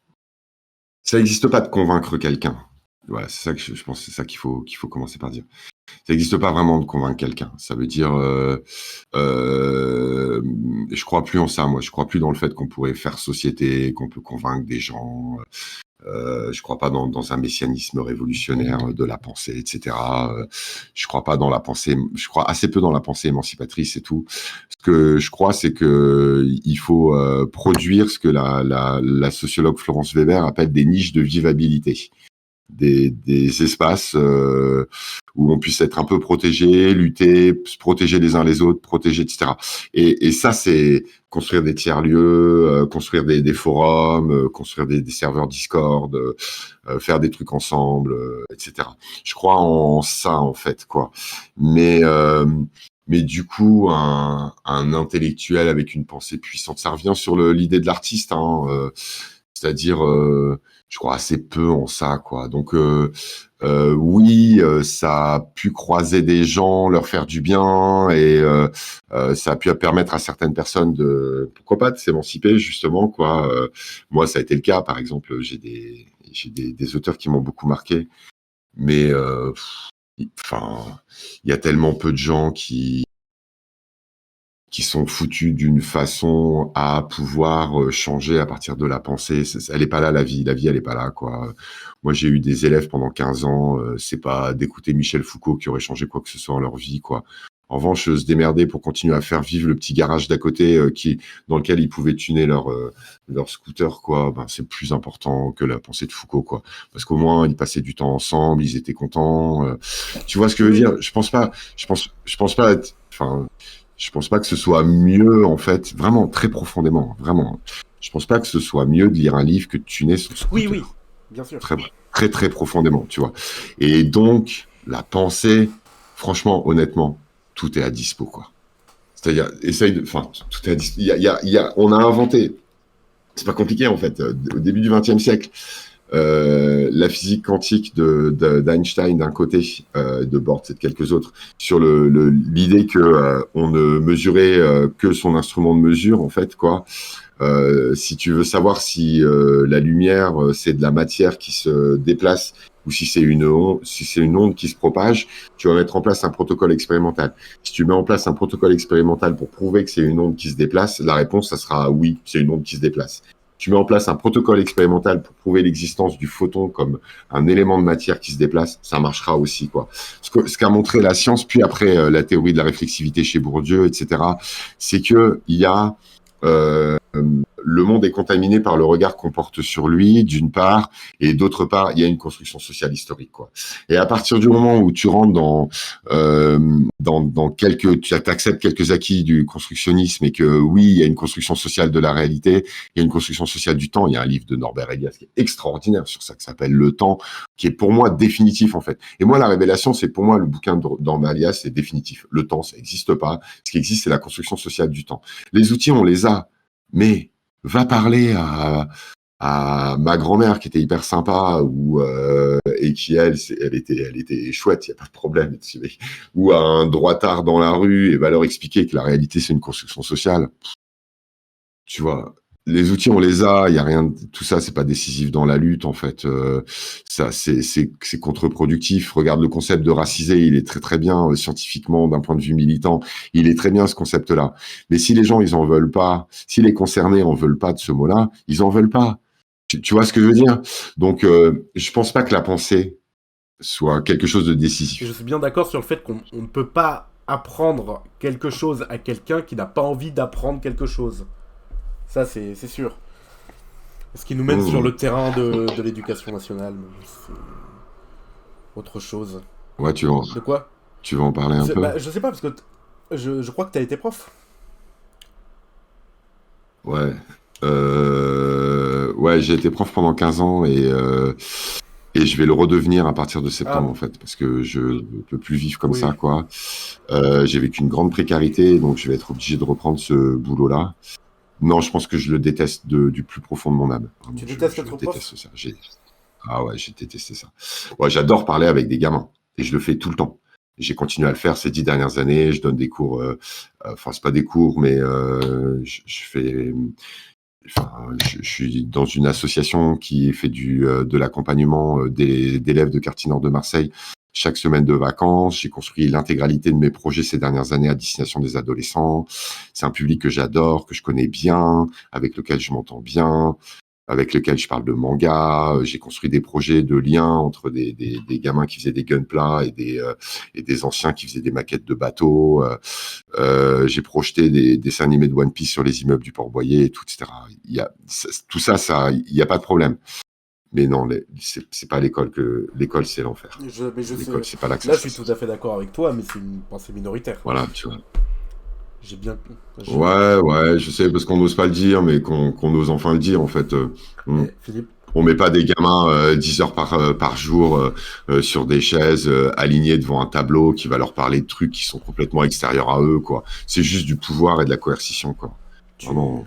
Ça n'existe pas de convaincre quelqu'un. Voilà, c'est ça que je pense, c'est ça qu'il faut commencer par dire. Ça n'existe pas vraiment de convaincre quelqu'un. Ça veut dire, je crois plus en ça, moi. Je crois plus dans le fait qu'on pourrait faire société, qu'on peut convaincre des gens. Je crois pas dans un messianisme révolutionnaire de la pensée, etc. Je crois pas dans la pensée. Je crois assez peu dans la pensée émancipatrice et tout. Ce que je crois, c'est que il faut produire ce que la sociologue Florence Weber appelle des niches de vivabilité. Des espaces où on puisse être un peu protégé, lutter, se protéger les uns les autres, protéger, etc. Et ça, c'est construire des tiers-lieux, construire des forums, construire des serveurs Discord, faire des trucs ensemble, etc. Je crois en ça, en fait, quoi. Mais du coup, un intellectuel avec une pensée puissante, ça revient sur l'idée de l'artiste, hein, c'est-à-dire, je crois assez peu en ça, quoi. Donc, oui, ça a pu croiser des gens, leur faire du bien, et ça a pu permettre à certaines personnes pourquoi pas, de s'émanciper, justement, quoi. Moi, ça a été le cas, par exemple, j'ai des auteurs qui m'ont beaucoup marqué, mais enfin, il y a tellement peu de gens qui sont foutus d'une façon à pouvoir changer à partir de la pensée. Elle est pas là, la vie. La vie, elle est pas là, quoi. Moi, j'ai eu des élèves pendant 15 ans. C'est pas d'écouter Michel Foucault qui aurait changé quoi que ce soit dans leur vie, quoi. En revanche, se démerder pour continuer à faire vivre le petit garage d'à côté dans lequel ils pouvaient tuner leur scooter, quoi. Ben, c'est plus important que la pensée de Foucault, quoi. Parce qu'au moins, ils passaient du temps ensemble, ils étaient contents. Tu vois ce que je veux Oui. dire? Je pense pas enfin, je pense pas que ce soit mieux, en fait, vraiment, très profondément, vraiment. Je pense pas que ce soit mieux de lire un livre que de tuner son Oui, scooter. oui, bien sûr. Très, très, très profondément, tu vois. Et donc, la pensée, franchement, honnêtement, tout est à dispo, quoi. C'est-à-dire, tout est à dispo. On a inventé, c'est pas compliqué, en fait, au début du XXe siècle, la physique quantique d'Einstein d'un côté, de Bohr et de quelques autres, sur l'idée que on ne mesurait que son instrument de mesure, en fait, quoi. Si tu veux savoir si la lumière c'est de la matière qui se déplace ou si c'est une onde qui se propage, tu vas mettre en place un protocole expérimental. Si tu mets en place un protocole expérimental pour prouver que c'est une onde qui se déplace, la réponse ça sera oui, c'est une onde qui se déplace. Tu mets en place un protocole expérimental pour prouver l'existence du photon comme un élément de matière qui se déplace, ça marchera aussi, quoi. Ce qu'a montré la science, puis après la théorie de la réflexivité chez Bourdieu, etc., c'est que il y a le monde est contaminé par le regard qu'on porte sur lui, d'une part, et d'autre part, il y a une construction sociale historique, quoi. Et à partir du moment où tu rentres tu acceptes quelques acquis du constructionnisme et que oui, il y a une construction sociale de la réalité, il y a une construction sociale du temps. Il y a un livre de Norbert Elias qui est extraordinaire sur ça, qui s'appelle Le Temps, qui est pour moi définitif, en fait. Et moi, la révélation, c'est pour moi le bouquin de Norbert Elias, c'est définitif. Le temps, ça n'existe pas. Ce qui existe, c'est la construction sociale du temps. Les outils, on les a, mais va parler à ma grand-mère qui était hyper sympa et qui elle était chouette, il y a pas de problème, ou à un droitard dans la rue et va leur expliquer que la réalité c'est une construction sociale. Tu vois, les outils on les a, il y a rien, tout ça c'est pas décisif dans la lutte en fait. Ça c'est contre-productif. Regarde le concept de racisé, il est très très bien scientifiquement d'un point de vue militant, il est très bien ce concept-là. Mais si les gens ils en veulent pas, si les concernés en veulent pas de ce mot-là, ils en veulent pas. Tu vois ce que je veux dire? Donc je pense pas que la pensée soit quelque chose de décisif. Je suis bien d'accord sur le fait qu'on ne peut pas apprendre quelque chose à quelqu'un qui n'a pas envie d'apprendre quelque chose. Ça, c'est sûr. Ce qui nous mène sur le terrain de l'éducation nationale, c'est autre chose. Ouais, De quoi? Tu veux en parler un peu? Je sais pas, parce que je crois que t'as été prof. Ouais. Ouais, j'ai été prof pendant 15 ans et je vais le redevenir à partir de septembre, en fait, parce que je ne peux plus vivre comme ça, quoi. J'ai vécu une grande précarité, donc je vais être obligé de reprendre ce boulot-là. Non, je pense que je le déteste du plus profond de mon âme. Vraiment, tu détestes être prof? Ça. Ah ouais, j'ai détesté ça. Ouais, j'adore parler avec des gamins, et je le fais tout le temps. J'ai continué à le faire ces 10 dernières années. Je donne des cours, enfin c'est pas des cours, mais je suis dans une association qui fait de l'accompagnement d'élèves de quartier nord de Marseille chaque semaine de vacances. J'ai construit l'intégralité de mes projets ces dernières années à destination des adolescents. C'est un public que j'adore, que je connais bien, avec lequel je m'entends bien, avec lequel je parle de manga. J'ai construit des projets de liens entre des gamins qui faisaient des gunpla et des anciens qui faisaient des maquettes de bateaux. J'ai projeté des dessins animés de One Piece sur les immeubles du Port Boyer et tout, etc. Tout ça, il n'y a pas de problème. Mais non, c'est pas l'école l'école, c'est l'enfer. L'école, c'est pas là que ça Là, je suis tout à fait d'accord avec toi, mais c'est une pensée minoritaire. Voilà, tu vois. Ouais, je sais, parce qu'on n'ose pas le dire, mais qu'on ose enfin le dire, en fait. Philippe, on met pas des gamins 10 heures par jour sur des chaises alignées devant un tableau qui va leur parler de trucs qui sont complètement extérieurs à eux, quoi. C'est juste du pouvoir et de la coercition, quoi. Vraiment,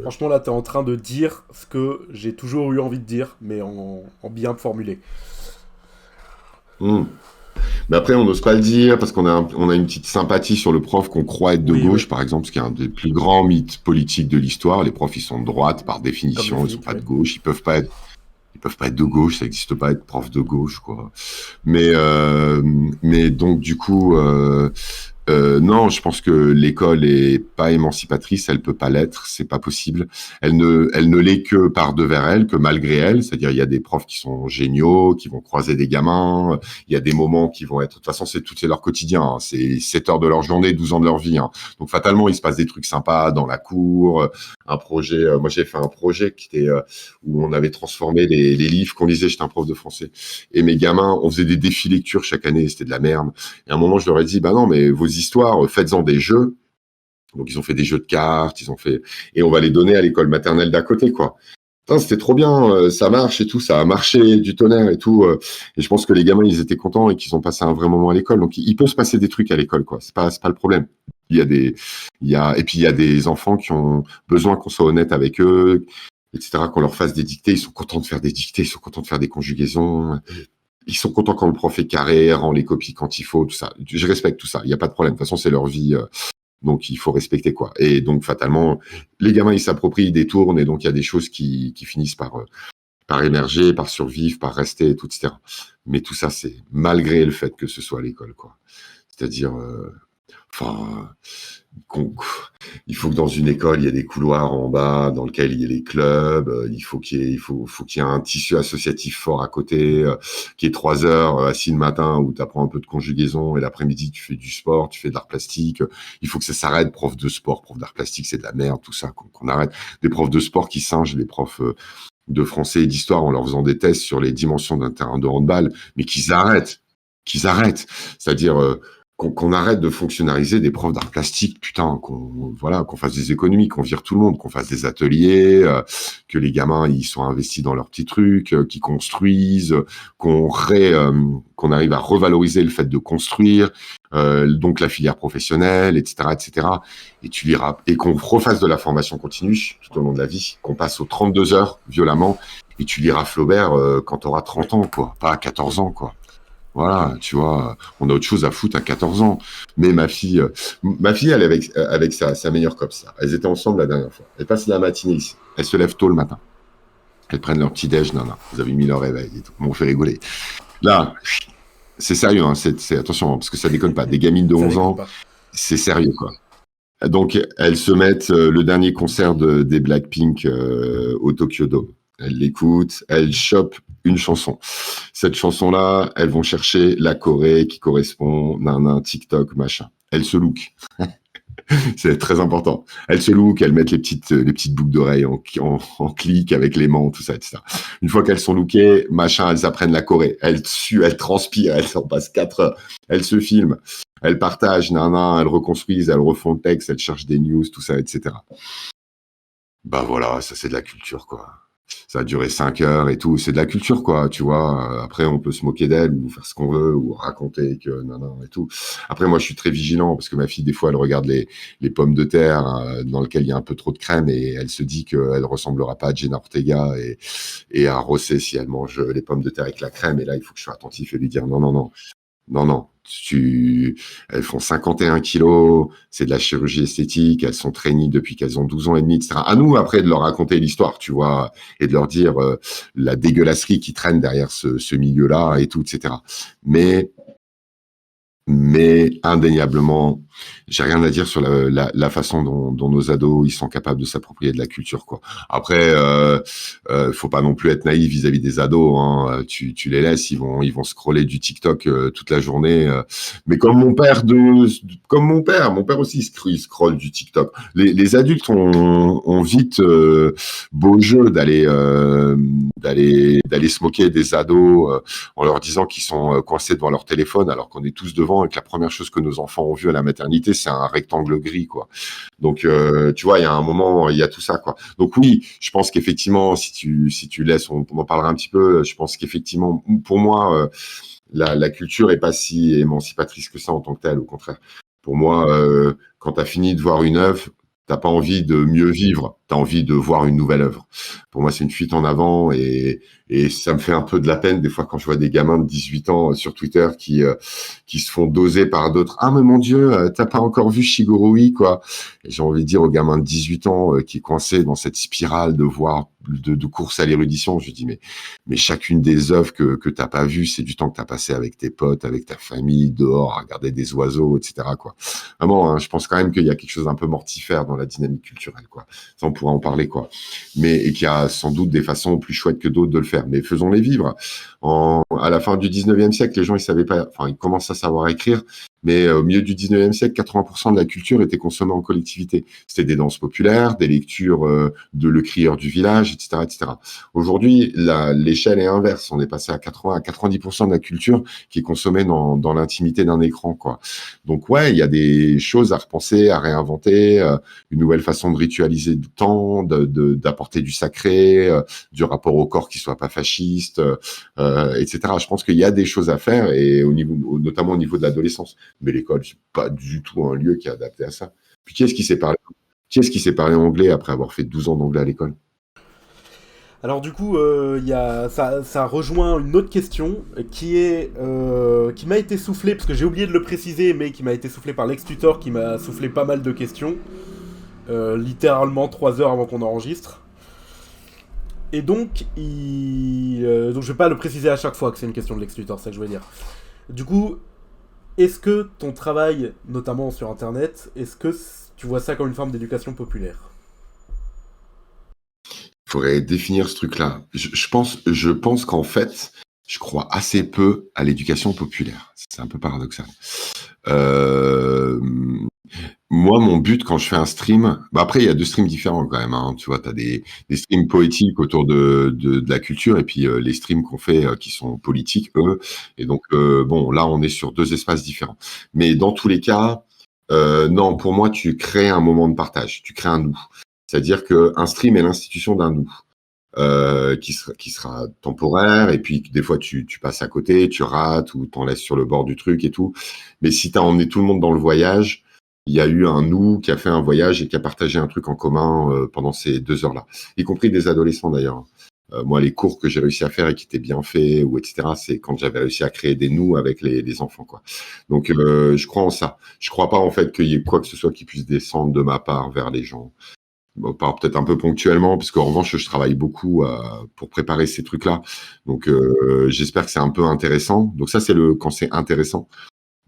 franchement, là, t'es en train de dire ce que j'ai toujours eu envie de dire, mais en bien formulé. Mais après, on n'ose pas le dire parce qu'on a une petite sympathie sur le prof qu'on croit être de gauche, par exemple, ce qui est un des plus grands mythes politiques de l'histoire. Les profs, ils sont de droite par définition, ils sont pas de gauche, ils peuvent pas être de gauche, ça n'existe pas être prof de gauche, quoi. Mais donc du coup, non, je pense que l'école est pas émancipatrice, elle peut pas l'être, c'est pas possible. Elle ne l'est que par devers elle, que malgré elle. C'est-à-dire, il y a des profs qui sont géniaux, qui vont croiser des gamins. Il y a des moments qui vont être, de toute façon, c'est leur quotidien. Hein. C'est 7 heures de leur journée, 12 ans de leur vie. Hein. Donc, fatalement, il se passe des trucs sympas dans la cour. Un projet, moi, j'ai fait un projet qui était, où on avait transformé les livres qu'on lisait. J'étais un prof de français. Et mes gamins, on faisait des défis lecture chaque année. C'était de la merde. Et à un moment, je leur ai dit, bah non, mais vos histoires, faites-en des jeux. Donc, ils ont fait des jeux de cartes, et on va les donner à l'école maternelle d'à côté, quoi. Putain, c'était trop bien, ça marche et tout, ça a marché du tonnerre et tout. Et je pense que les gamins, ils étaient contents et qu'ils ont passé un vrai moment à l'école. Donc, il peut se passer des trucs à l'école, quoi. C'est pas le problème. Il y a des, et puis il y a des enfants qui ont besoin qu'on soit honnête avec eux, etc., qu'on leur fasse des dictées. Ils sont contents de faire des dictées, ils sont contents de faire des conjugaisons. Ils sont contents quand le prof est carré, rend les copies quand il faut, tout ça. Je respecte tout ça. Il n'y a pas de problème. De toute façon, c'est leur vie. Donc, il faut respecter, quoi. Et donc, fatalement, les gamins, ils s'approprient, ils détournent, et donc, il y a des choses qui finissent par émerger, par survivre, par rester, et tout, etc. Mais tout ça, c'est malgré le fait que ce soit à l'école, quoi. C'est-à-dire, enfin, qu'on- il faut que dans une école, il y ait des couloirs en bas dans lesquels il y ait les clubs. Il faut qu'il y ait un tissu associatif fort à côté, qui est 3 heures assis le matin où tu apprends un peu de conjugaison et l'après-midi tu fais du sport, tu fais de l'art plastique. Il faut que ça s'arrête. Prof de sport, prof d'art plastique, c'est de la merde, tout ça. Qu'on arrête. Des profs de sport qui singent les profs de français et d'histoire en leur faisant des tests sur les dimensions d'un terrain de handball, mais qu'ils arrêtent. C'est-à-dire qu'on arrête de fonctionnariser des profs d'art plastique, putain, qu'on fasse des économies, qu'on vire tout le monde, qu'on fasse des ateliers, que les gamins ils soient investis dans leurs petits trucs, qu'ils construisent, qu'on arrive à revaloriser le fait de construire, donc la filière professionnelle, etc., etc. Et tu liras, et qu'on refasse de la formation continue tout au long de la vie, qu'on passe aux 32 heures violemment, et tu liras Flaubert quand tu auras 30 ans, quoi, pas à 14 ans, quoi. Voilà, tu vois, on a autre chose à foutre à 14 ans. Mais ma fille, elle est avec sa meilleure copse. Là. Elles étaient ensemble la dernière fois. Elles passent la matinée ici. Elles se lèvent tôt le matin. Elles prennent leur petit déj. Non, non, vous avez mis leur réveil et tout. On fait rigoler. Là, c'est sérieux. Hein, attention, parce que ça déconne pas. Des gamines de 11 ans, c'est sérieux, quoi. Donc, elles se mettent le dernier concert des Blackpink au Tokyo Dome. Elles l'écoutent, elles chopent une chanson. Cette chanson-là, elles vont chercher la Corée qui correspond à un TikTok, machin. Elles se look. C'est très important. Elles se look, elles mettent les petites boucles d'oreilles en clic avec les mains, tout ça, etc. Une fois qu'elles sont lookées, machin, elles apprennent la Corée. Elles suent, elles transpirent, elles s'en passent 4 heures. Elles se filment, elles partagent, elles reconstruisent, elles refont le texte, elles cherchent des news, tout ça, etc. Bah voilà, ça c'est de la culture, quoi. Ça a duré 5 heures et tout. C'est de la culture, quoi, tu vois. Après, on peut se moquer d'elle ou faire ce qu'on veut ou raconter que non et tout. Après, moi, je suis très vigilant parce que ma fille, des fois, elle regarde les pommes de terre dans lesquelles il y a un peu trop de crème et elle se dit qu'elle ressemblera pas à Jenna Ortega et à Rosé si elle mange les pommes de terre avec la crème. Et là, il faut que je sois attentif et lui dire non, non, non. Non, non. Elles font 51 kilos, c'est de la chirurgie esthétique, elles sont traînées depuis qu'elles ont 12 ans et demi, etc. À nous, après, de leur raconter l'histoire, tu vois, et de leur dire la dégueulasserie qui traîne derrière ce milieu-là et tout, etc. Mais indéniablement, j'ai rien à dire sur la façon dont nos ados ils sont capables de s'approprier de la culture, quoi. Après, faut pas non plus être naïf vis-à-vis des ados. Hein. Tu les laisses, ils vont scroller du TikTok toute la journée. Mais mon père aussi il scrolle du TikTok. Les adultes ont vite beau jeu d'aller se moquer des ados en leur disant qu'ils sont coincés devant leur téléphone alors qu'on est tous devant et que la première chose que nos enfants ont vu à la maternité, c'est un rectangle gris, quoi. Donc, tu vois, il y a un moment, il y a tout ça, quoi. Donc oui, je pense qu'effectivement, si tu laisses, on en parlera un petit peu, je pense qu'effectivement, pour moi, la culture est pas si émancipatrice que ça en tant que telle, au contraire. Pour moi, quand tu as fini de voir une œuvre, t'as pas envie de mieux vivre, tu as envie de voir une nouvelle œuvre. Pour moi, c'est une fuite en avant et ça me fait un peu de la peine des fois quand je vois des gamins de 18 ans sur Twitter qui se font doser par d'autres. Ah mais mon Dieu, t'as pas encore vu Shigurui, quoi. Et j'ai envie de dire aux gamins de 18 ans qui est coincé dans cette spirale de course à l'érudition, je dis mais chacune des œuvres que t'as pas vues, c'est du temps que t'as passé avec tes potes, avec ta famille, dehors, à regarder des oiseaux, etc., quoi. Vraiment, hein, je pense quand même qu'il y a quelque chose d'un peu mortifère dans la dynamique culturelle, quoi. Ça, on pourra en parler, quoi. Et qu'il y a sans doute des façons plus chouettes que d'autres de le faire. Mais faisons-les vivre. À la fin du 19e siècle, les gens, ils savaient pas, enfin, ils commencent à savoir écrire, Mais au milieu du 19e siècle, 80% de la culture était consommée en collectivité. C'était des danses populaires, des lectures de Le Crieur du village, etc., etc. Aujourd'hui, l'échelle est inverse. On est passé à 80 à 90% de la culture qui est consommée dans l'intimité d'un écran, quoi. Donc ouais, il y a des choses à repenser, à réinventer, une nouvelle façon de ritualiser le temps, d'apporter du sacré, du rapport au corps qui soit pas fasciste, etc. Je pense qu'il y a des choses à faire et notamment au niveau de l'adolescence. Mais l'école, c'est pas du tout un lieu qui est adapté à ça. Puis qui est-ce qui sait parler anglais après avoir fait 12 ans d'anglais à l'école? Alors du coup, ça rejoint une autre question qui m'a été soufflée, parce que j'ai oublié de le préciser, mais qui m'a été soufflée par l'ex-tutor qui m'a soufflé pas mal de questions, littéralement 3 heures avant qu'on enregistre. Et donc, donc je vais pas le préciser à chaque fois que c'est une question de l'ex-tutor, c'est ça que je veux dire. Du coup, est-ce que ton travail, notamment sur Internet, est-ce que tu vois ça comme une forme d'éducation populaire? Il faudrait définir ce truc-là. Je pense qu'en fait, je crois assez peu à l'éducation populaire. C'est un peu paradoxal. Euh, Moi, mon but quand je fais un stream, bah après, il y a deux streams différents quand même, hein. Tu vois, tu as des streams poétiques autour de la culture et puis les streams qu'on fait qui sont politiques, eux. Et donc, bon, là, on est sur deux espaces différents. Mais dans tous les cas, non, pour moi, tu crées un moment de partage, tu crées un nous. C'est-à-dire qu'un stream est l'institution d'un nous. Qui sera temporaire et puis des fois tu passes à côté, tu rates ou t'en laisses sur le bord du truc et tout. Mais si tu as emmené tout le monde dans le voyage, il y a eu un nous qui a fait un voyage et qui a partagé un truc en commun pendant ces 2 heures-là, y compris des adolescents d'ailleurs. Moi, les cours que j'ai réussi à faire et qui étaient bien faits ou etc., c'est quand j'avais réussi à créer des nous avec les enfants, quoi. Donc, je crois en ça. Je crois pas en fait qu'il y ait quoi que ce soit qui puisse descendre de ma part vers les gens. Bon, peut-être un peu ponctuellement, parce qu'en revanche, je travaille beaucoup pour préparer ces trucs-là. Donc, j'espère que c'est un peu intéressant. Donc ça, c'est quand c'est intéressant.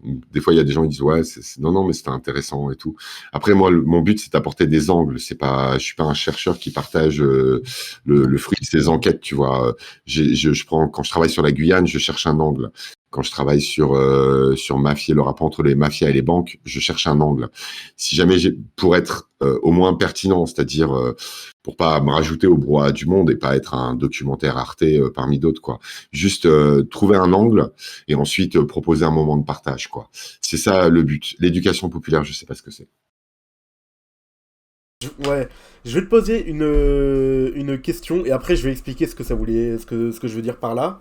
Des fois, il y a des gens qui disent ouais, non, non, mais c'était intéressant et tout. Après, moi, mon but, c'est d'apporter des angles. C'est pas, je suis pas un chercheur qui partage le fruit de ses enquêtes. Tu vois, je prends quand je travaille sur la Guyane, je cherche un angle. Quand je travaille sur le rapport entre les mafias et les banques, je cherche un angle. Si jamais pour être au moins pertinent, c'est-à-dire pour pas me rajouter au brouhaha du monde et pas être un documentaire Arte parmi d'autres, quoi. Juste trouver un angle et ensuite proposer un moment de partage, quoi. C'est ça le but. L'éducation populaire, je sais pas ce que c'est. Ouais, je vais te poser une question et après je vais expliquer ce que ça voulait, ce que je veux dire par là.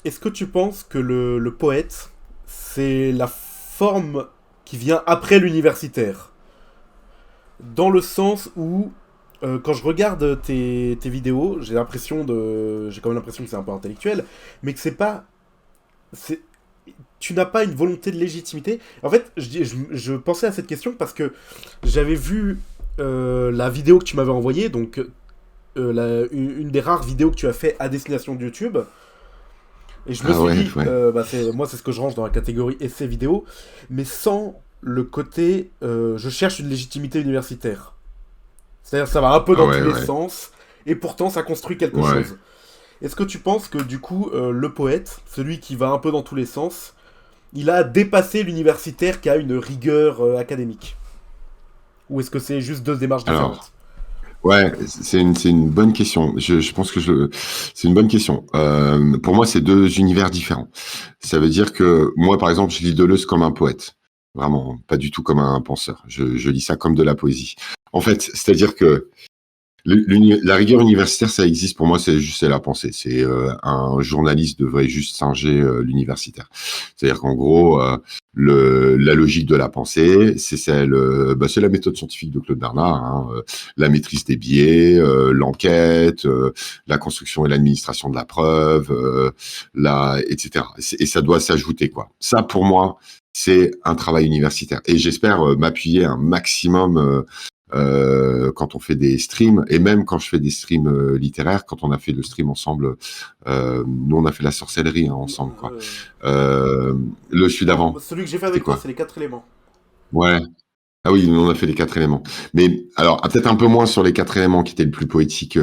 Est-ce que tu penses que le poète, c'est la forme qui vient après l'universitaire? Dans le sens où, quand je regarde tes vidéos, j'ai quand même l'impression que c'est un peu intellectuel, mais que c'est pas, c'est, tu n'as pas une volonté de légitimité. En fait, je pensais à cette question parce que j'avais vu la vidéo que tu m'avais envoyée, donc une des rares vidéos que tu as fait à destination de YouTube. Et je me Ah suis ouais, dit, ouais. moi c'est ce que je range dans la catégorie essai vidéo, mais sans le côté je cherche une légitimité universitaire. C'est-à-dire ça va un peu Ah dans tous ouais, les ouais. sens, et pourtant ça construit quelque Ouais. chose. Est-ce que tu penses que du coup, le poète, celui qui va un peu dans tous les sens, il a dépassé l'universitaire qui a une rigueur académique? Ou est-ce que c'est juste deux démarches Alors, différentes? ouais, c'est une bonne question. Je pense que c'est une bonne question. Pour moi, c'est deux univers différents. Ça veut dire que moi, par exemple, je lis Deleuze comme un poète. Vraiment, pas du tout comme un penseur. Je lis ça comme de la poésie. En fait, c'est-à-dire que la rigueur universitaire, ça existe pour moi, c'est la pensée. C'est un journaliste devrait juste singer l'universitaire. C'est-à-dire qu'en gros, la logique de la pensée, c'est la méthode scientifique de Claude Bernard, hein, la maîtrise des biais, l'enquête, la construction et l'administration de la preuve, etc. Et ça doit s'ajouter, quoi. Ça, pour moi, c'est un travail universitaire. Et j'espère m'appuyer un maximum. Quand on fait des streams, et même quand je fais des streams littéraires, quand on a fait le stream ensemble, nous on a fait la sorcellerie hein, ensemble, quoi. Euh, le celui Non, d'avant, celui que j'ai fait c'était avec toi, quoi? c'est les quatre éléments. Ouais, Ah oui, on a fait les 4 éléments. Mais alors, peut-être un peu moins sur les 4 éléments qui étaient le plus poétique,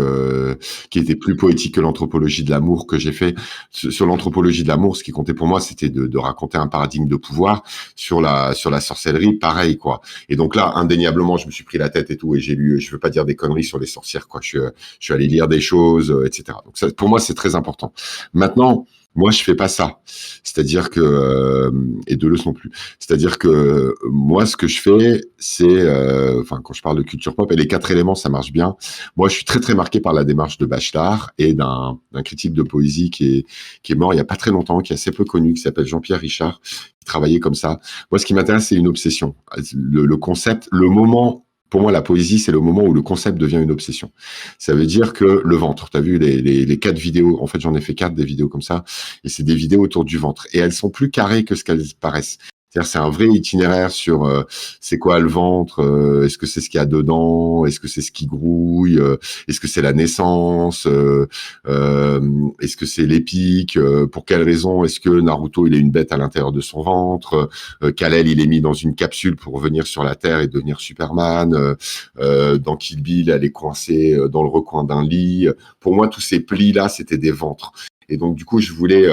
qui étaient plus poétiques que l'anthropologie de l'amour que j'ai fait. Sur l'anthropologie de l'amour, ce qui comptait pour moi, c'était de raconter un paradigme de pouvoir. Sur la sorcellerie, pareil, quoi. Et donc là, indéniablement, je me suis pris la tête et tout, et j'ai lu, je veux pas dire des conneries sur les sorcières, quoi. Je suis allé lire des choses, etc. Donc ça, pour moi, c'est très important. Maintenant, moi, je fais pas ça. C'est-à-dire que, et Deleuze non plus. C'est-à-dire que moi, ce que je fais, c'est, enfin, quand je parle de culture pop, et les 4 éléments, ça marche bien. Moi, je suis très très marqué par la démarche de Bachelard et d'un critique de poésie qui est mort il y a pas très longtemps, qui est assez peu connu, qui s'appelle Jean-Pierre Richard, qui travaillait comme ça. Moi, ce qui m'intéresse, c'est une obsession. Le concept, le moment. Pour moi, la poésie, c'est le moment où le concept devient une obsession. Ça veut dire que le ventre, tu as vu les 4 vidéos, en fait j'en ai fait 4 des vidéos comme ça, et c'est des vidéos autour du ventre. Et elles sont plus carrées que ce qu'elles paraissent. C'est-à-dire, c'est un vrai itinéraire sur c'est quoi le ventre, est-ce que c'est ce qu'il y a dedans, est-ce que c'est ce qui grouille, est-ce que c'est la naissance, est-ce que c'est l'épique, pour quelle raison est-ce que Naruto il a une bête à l'intérieur de son ventre, Kal-El il est mis dans une capsule pour revenir sur la Terre et devenir Superman, dans Kill Bill elle est coincée dans le recoin d'un lit. Pour moi tous ces plis là c'était des ventres. Et donc du coup, je voulais,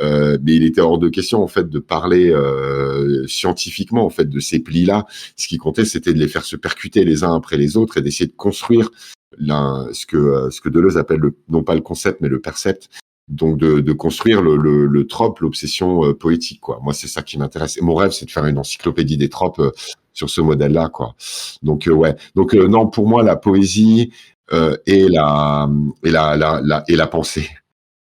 mais il était hors de question en fait de parler scientifiquement en fait de ces plis-là. Ce qui comptait, c'était de les faire se percuter les uns après les autres et d'essayer de construire ce que Deleuze appelle non pas le concept mais le percept. Donc de construire le trope, l'obsession poétique quoi. Moi, c'est ça qui m'intéresse. Et mon rêve, c'est de faire une encyclopédie des tropes sur ce modèle-là quoi. Donc ouais. Donc non, pour moi, la poésie et la pensée.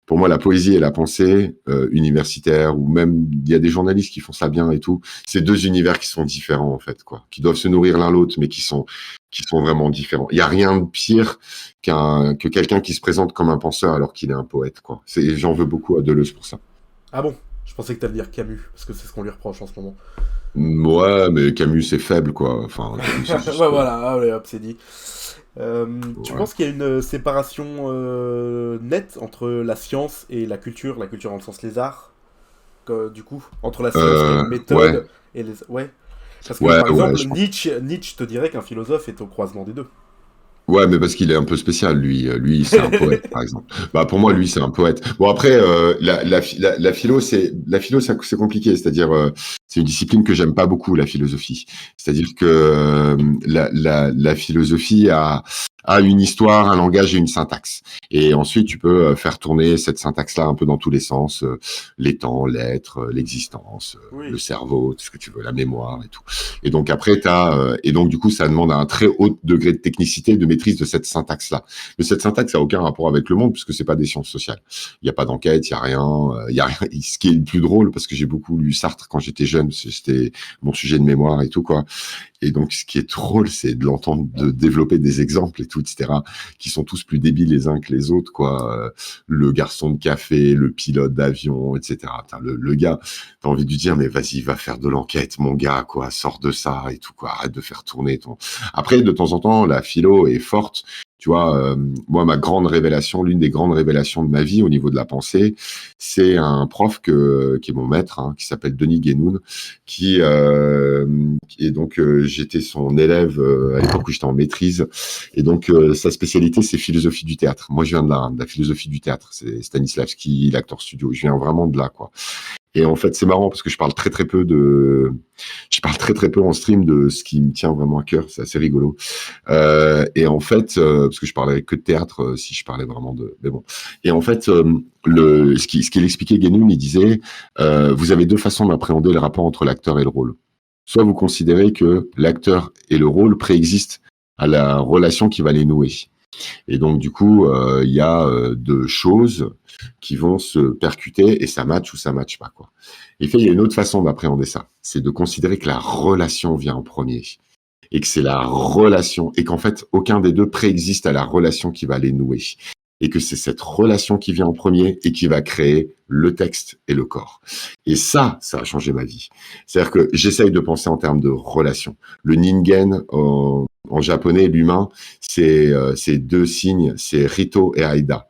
Pour moi, la poésie et la pensée universitaire, ou même il y a des journalistes qui font ça bien et tout, c'est 2 univers qui sont différents en fait, quoi, qui doivent se nourrir l'un l'autre, mais qui sont vraiment différents. Il y a rien de pire que quelqu'un qui se présente comme un penseur alors qu'il est un poète, quoi. J'en veux beaucoup à Deleuze pour ça. Ah bon? Je pensais que t'allais dire Camus, parce que c'est ce qu'on lui reproche en ce moment. Ouais, mais Camus c'est faible, quoi. Enfin, Camus c'est juste. Ouais, voilà, allez, hop, c'est dit. Tu Ouais. penses qu'il y a une séparation nette entre la science et la culture dans le sens les arts, du coup, entre la science qui est une Ouais, méthode et les... Ouais. Parce que, ouais, par ouais, exemple, je pense. Nietzsche te dirait qu'un philosophe est au croisement des deux. Ouais, mais parce qu'il est un peu spécial, lui. Lui, c'est un poète, par exemple. Bah, pour moi, lui, c'est un poète. Bon, après, la philo, c'est compliqué. C'est-à-dire, c'est une discipline que j'aime pas beaucoup, la philosophie. C'est-à-dire que la philosophie a une histoire, un langage et une syntaxe. Et ensuite, tu peux faire tourner cette syntaxe-là un peu dans tous les sens, les temps, l'être, l'existence, le Oui. cerveau, tout ce que tu veux, la mémoire et tout. Et donc après, et donc du coup, ça demande un très haut degré de technicité, de maîtrise de cette syntaxe-là. Mais cette syntaxe a aucun rapport avec le monde puisque c'est pas des sciences sociales. Il y a pas d'enquête, il y a rien, il y a rien. Ce qui est le plus drôle, parce que j'ai beaucoup lu Sartre quand j'étais jeune, c'était mon sujet de mémoire et tout quoi. Et donc, ce qui est drôle, c'est de l'entendre de développer des exemples et tout, etc., qui sont tous plus débiles les uns que les autres, quoi. Le garçon de café, le pilote d'avion, etc. Putain, le gars, t'as envie de lui dire, mais vas-y, va faire de l'enquête, mon gars, quoi. Sors de ça et tout, quoi. Arrête de faire tourner ton. Après, de temps en temps, la philo est forte. Tu vois, moi, ma grande révélation, l'une des grandes révélations de ma vie au niveau de la pensée, c'est un prof qui est mon maître, hein, qui s'appelle Denis Guénoun, et donc j'étais son élève à l'époque où j'étais en maîtrise, et donc sa spécialité c'est philosophie du théâtre. Moi je viens de la philosophie du théâtre, c'est Stanislavski, l'acteur studio, je viens vraiment de là quoi. Et en fait c'est marrant parce que je parle très très peu en stream de ce qui me tient vraiment à cœur, c'est assez rigolo. Et en fait parce que je parlais que de théâtre, si je parlais vraiment mais bon. Et en fait ce qu'il expliquait Guénoun, il disait vous avez 2 façons d'appréhender le rapport entre l'acteur et le rôle. Soit vous considérez que l'acteur et le rôle préexistent à la relation qui va les nouer. Et donc, du coup, il y a 2 choses qui vont se percuter et ça match ou ça match pas, quoi. Et fait, il y a une autre façon d'appréhender ça. C'est de considérer que la relation vient en premier. Et que c'est la relation, et qu'en fait, aucun des deux préexiste à la relation qui va les nouer. Et que c'est cette relation qui vient en premier et qui va créer le texte et le corps. Et ça a changé ma vie. C'est-à-dire que j'essaye de penser en termes de relations. Le ningen, en japonais, l'humain, c'est deux signes, c'est Rito et Aida.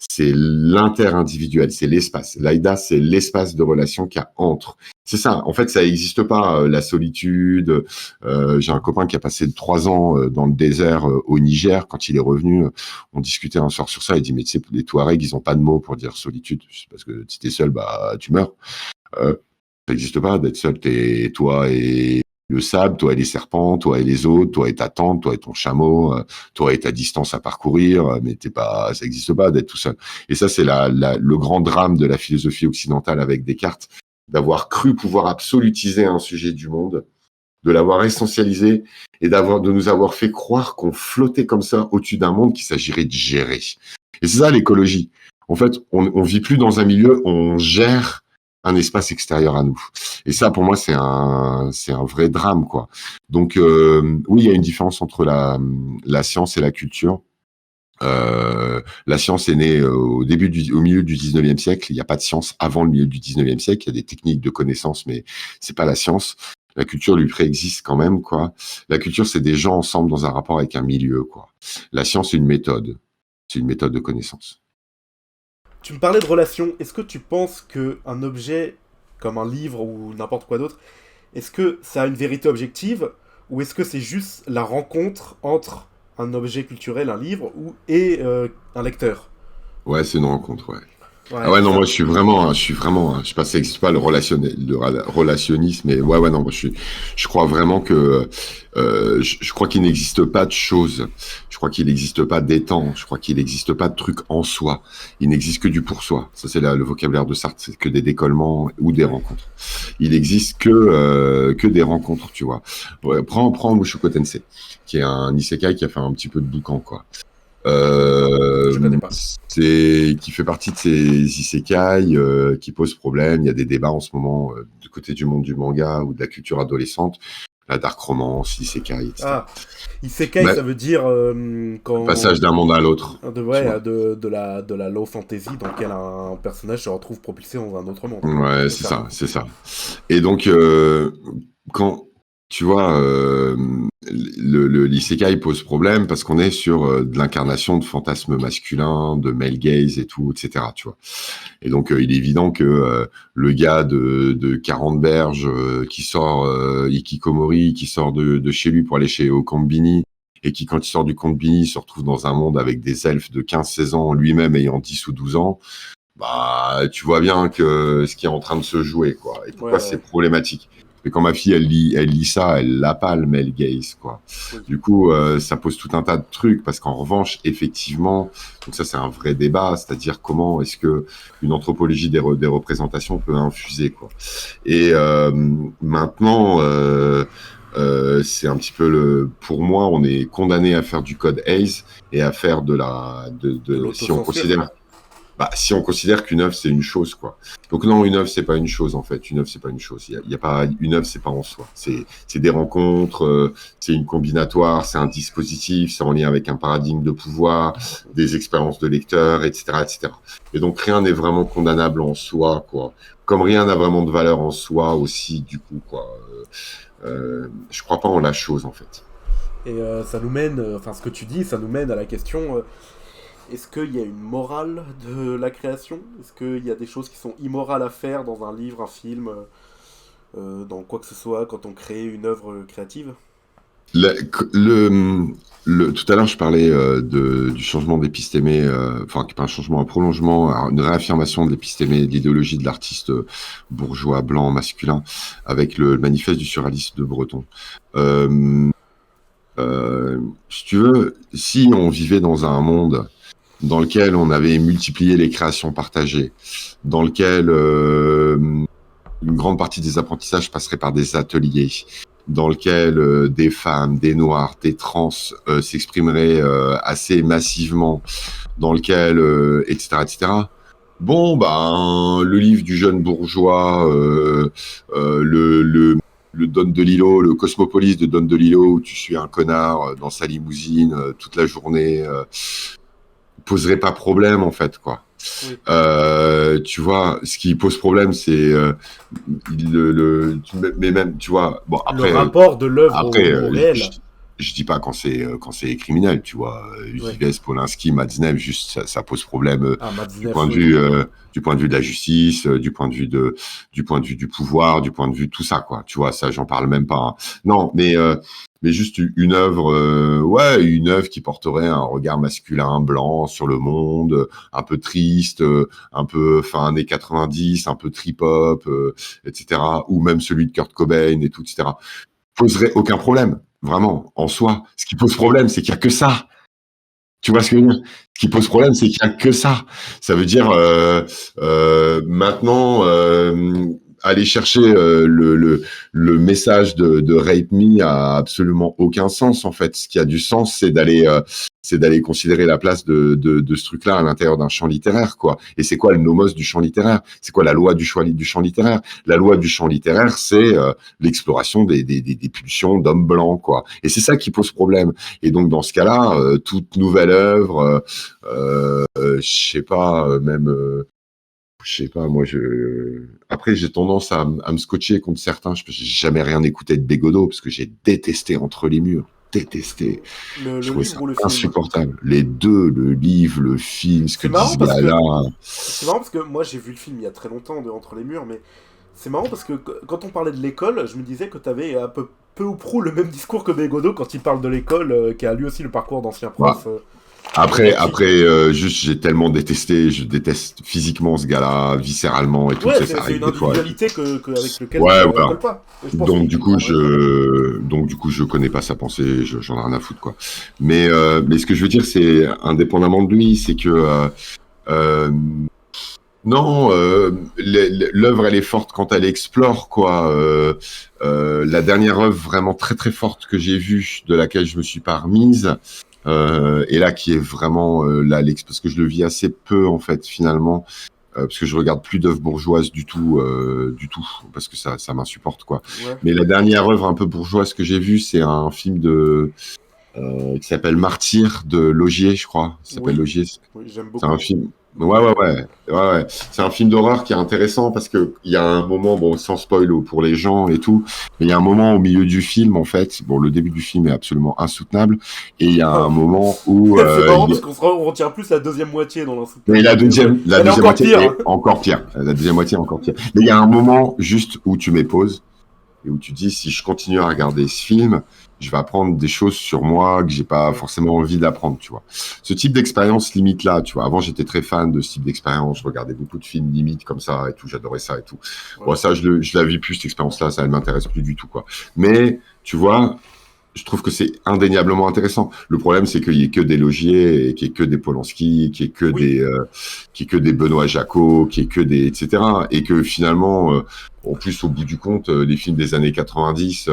C'est l'inter-individuel, c'est l'espace. L'Aida, c'est l'espace de relation qu'il y a entre. C'est ça. En fait, ça n'existe pas, la solitude. J'ai un copain qui a passé 3 ans dans le désert au Niger. Quand il est revenu, on discutait un soir sur ça. Il dit, mais tu sais, les Touaregs, ils ont pas de mots pour dire solitude. Parce que si t'es seul, bah, tu meurs. Ça n'existe pas d'être seul. T'es toi et le sable, toi et les serpents, toi et les autres, toi et ta tente, toi et ton chameau, toi et ta distance à parcourir, mais ça n'existe pas d'être tout seul. Et ça, c'est le grand drame de la philosophie occidentale avec Descartes, d'avoir cru pouvoir absolutiser un sujet du monde, de l'avoir essentialisé et de nous avoir fait croire qu'on flottait comme ça au-dessus d'un monde qu'il s'agirait de gérer. Et c'est ça l'écologie. En fait, on vit plus dans un milieu, on gère un espace extérieur à nous. Et ça, pour moi, c'est un vrai drame, quoi. Donc, oui, il y a une différence entre la science et la culture. La science est née au milieu du 19e siècle. Il n'y a pas de science avant le milieu du 19e siècle. Il y a des techniques de connaissance, mais c'est pas la science. La culture lui préexiste quand même, quoi. La culture, c'est des gens ensemble dans un rapport avec un milieu, quoi. La science, c'est une méthode. C'est une méthode de connaissance. Tu me parlais de relations. Est-ce que tu penses qu'un objet, comme un livre ou n'importe quoi d'autre, est-ce que ça a une vérité objective ou est-ce que c'est juste la rencontre entre un objet culturel, un livre, et un lecteur? Ouais, c'est une rencontre, ouais. Ouais, Ah ouais, non, ça. moi, je sais pas, ça n'existe pas le relationnisme, mais ouais, non, moi, je crois vraiment que, je crois qu'il n'existe pas de choses. Je crois qu'il n'existe pas d'étang. Je crois qu'il n'existe pas de truc en soi. Il n'existe que du pour soi. Ça, c'est le vocabulaire de Sartre, c'est que des décollements ou des rencontres. Il n'existe que des rencontres, tu vois. Ouais, prends Mushoku Tensei, qui est un isekai qui a fait un petit peu de boucan, quoi. Je connais pas. Qui fait partie de ces isekai qui posent problème. Il y a des débats en ce moment du côté du monde du manga ou de la culture adolescente, la dark romance, isekai, etc. Ah, Isekai, Mais, ça veut dire quand... passage d'un monde à l'autre. Ouais, de la low fantasy dans laquelle un personnage se retrouve propulsé dans un autre monde. Ouais, c'est ça. Et donc, quand tu vois, l'isekai pose problème parce qu'on est sur de l'incarnation de fantasmes masculins, de male gaze et tout, etc. Tu vois. Et donc, il est évident que le gars de 40 berges qui sort Hikikomori, qui sort de chez lui pour aller chez Okombini, et qui, quand il sort du Konbini, se retrouve dans un monde avec des elfes de 15-16 ans, lui-même ayant 10 ou 12 ans, bah, tu vois bien que ce qui est en train de se jouer, quoi. Et pourquoi c'est problématique. Et quand ma fille, elle lit ça, elle l'a pas, le male gaze, quoi. Oui. Du coup, ça pose tout un tas de trucs, parce qu'en revanche, effectivement, donc ça, c'est un vrai débat, c'est-à-dire comment est-ce que une anthropologie des représentations peut infuser, quoi. Et maintenant, c'est un petit peu pour moi, on est condamné à faire du code Hayes et à faire de si on considère qu'une œuvre c'est une chose, quoi. Donc non, une œuvre c'est pas une chose, en fait. Une œuvre c'est pas une chose. Il y a pas une œuvre, c'est pas en soi. C'est des rencontres, c'est une combinatoire, c'est un dispositif, c'est en lien avec un paradigme de pouvoir, des expériences de lecteur, etc., etc. Et donc rien n'est vraiment condamnable en soi, quoi. Comme rien n'a vraiment de valeur en soi aussi, du coup, quoi. Je crois pas en la chose, en fait. Et ça nous mène, enfin ce que tu dis, ça nous mène à la question, est-ce qu'il y a une morale de la création? Est-ce qu'il y a des choses qui sont immorales à faire dans un livre, un film, dans quoi que ce soit, quand on crée une œuvre créative? Tout à l'heure, je parlais du changement d'épistémé, enfin, pas un changement, un prolongement, une réaffirmation de l'épistémé, de l'idéologie de l'artiste bourgeois, blanc, masculin, avec le manifeste du surréalisme de Breton. Si tu veux, si on vivait dans un monde dans lequel on avait multiplié les créations partagées, dans lequel une grande partie des apprentissages passerait par des ateliers, dans lequel des femmes, des noirs, des trans s'exprimeraient assez massivement, dans lequel, etc., etc. Bon, ben, le livre du jeune bourgeois, le Don DeLillo, le Cosmopolis de Don DeLillo, où tu suis un connard dans sa limousine toute la journée, poserait pas problème, en fait, quoi. Oui. Tu vois, ce qui pose problème, c'est mais même, tu vois, bon Le après, rapport de l'œuvre après, au réel. je dis pas quand c'est criminel, tu vois. Ouais. Vives, Polanski, Madzenev, juste ça pose problème Ah, du Madzenev, point de oui. vue du point de vue de la justice, du point de vue du pouvoir, du point de vue tout ça, quoi. Tu vois, ça, j'en parle même pas, hein. Non, mais juste une œuvre, ouais, une œuvre qui porterait un regard masculin, blanc sur le monde, un peu triste, un peu fin années 90, un peu trip-hop, etc. Ou même celui de Kurt Cobain et tout, etc. Poserait aucun problème, vraiment, en soi. Ce qui pose problème, c'est qu'il y a que ça. Tu vois ce que je veux dire? Ce qui pose problème, c'est qu'il y a que ça. Ça veut dire maintenant aller chercher le message de Rape Me a absolument aucun sens en fait. Ce qui a du sens, c'est d'aller considérer la place de ce truc-là à l'intérieur d'un champ littéraire, quoi. Et c'est quoi le nomos du champ littéraire? C'est quoi la loi du champ littéraire? La loi du champ littéraire, c'est l'exploration des pulsions d'hommes blancs, quoi. Et c'est ça qui pose problème. Et donc dans ce cas-là, toute nouvelle œuvre, je sais pas, même, je sais pas, moi après j'ai tendance à me scotcher contre certains. J'ai jamais rien écouté de Bégodeau parce que j'ai détesté Entre les murs, détesté. Le Je trouvais ça livre ou le film? insupportable. Les deux, le livre, le film, ce que C'est dit marrant ce parce que gars-là. c'est marrant parce que moi j'ai vu le film il y a très longtemps de Entre les murs, mais c'est marrant parce que quand on parlait de l'école, je me disais que t'avais un peu ou prou le même discours que Bégodeau quand il parle de l'école, qui a lui aussi le parcours d'ancien prof. Voilà. Et donc Juste, j'ai tellement détesté, je déteste physiquement ce gars-là, viscéralement et tout, ouais, ça c'est arrive une des fois. individualité avec lequel Ouais, ça voilà. colle pas. Et je pense que tu comprendrais très bien. Donc du coup, je connais pas sa pensée, j'en ai rien à foutre, quoi. Mais ce que je veux dire, c'est, indépendamment de lui, c'est que, euh, non, l'œuvre, elle est forte quand elle explore, quoi. La dernière œuvre vraiment très très forte que j'ai vue, de laquelle je me suis pas remise, et là qui est vraiment parce que je le vis assez peu en fait finalement, parce que je regarde plus d'œuvres bourgeoises du tout, parce que ça m'insupporte, quoi. Ouais, Mais la dernière œuvre un peu bourgeoise que j'ai vue, c'est un film qui s'appelle Martyr de Laugier, je crois. Ça s'appelle oui, Laugier. oui, j'aime C'est un beaucoup. film. Beaucoup, Ouais, beaucoup. ouais, ouais, ouais, ouais. C'est un film d'horreur qui est intéressant parce que il y a un moment, bon, sans spoil pour les gens et tout, mais il y a un moment au milieu du film, en fait. Bon, le début du film est absolument insoutenable, et il y a un moment où C'est marrant parce on retient plus la deuxième moitié dans mais l'insoutenabilité. la Elle est deuxième encore moitié pire, hein. est encore pire. La deuxième moitié est encore pire. Mais il y a un moment juste où tu mets pause et où tu dis, si je continue à regarder ce film, je vais apprendre des choses sur moi que j'ai pas Ouais. forcément envie d'apprendre, tu vois. Ce type d'expérience limite là, tu vois. Avant, j'étais très fan de ce type d'expérience. Je regardais beaucoup de films limite comme ça et tout. J'adorais ça et tout. Ouais. Bon, ça, je la vis plus, cette expérience-là. Ça, elle m'intéresse plus du tout, quoi. Mais, tu vois, je trouve que c'est indéniablement intéressant. Le problème, c'est qu'il y ait que des Laugier et qu'il y ait que des Polanski, Oui, qu'il y ait que des Benoît Jacot, qu'il y ait que des, etc. Et que finalement, en plus, au bout du compte, les films des années 90,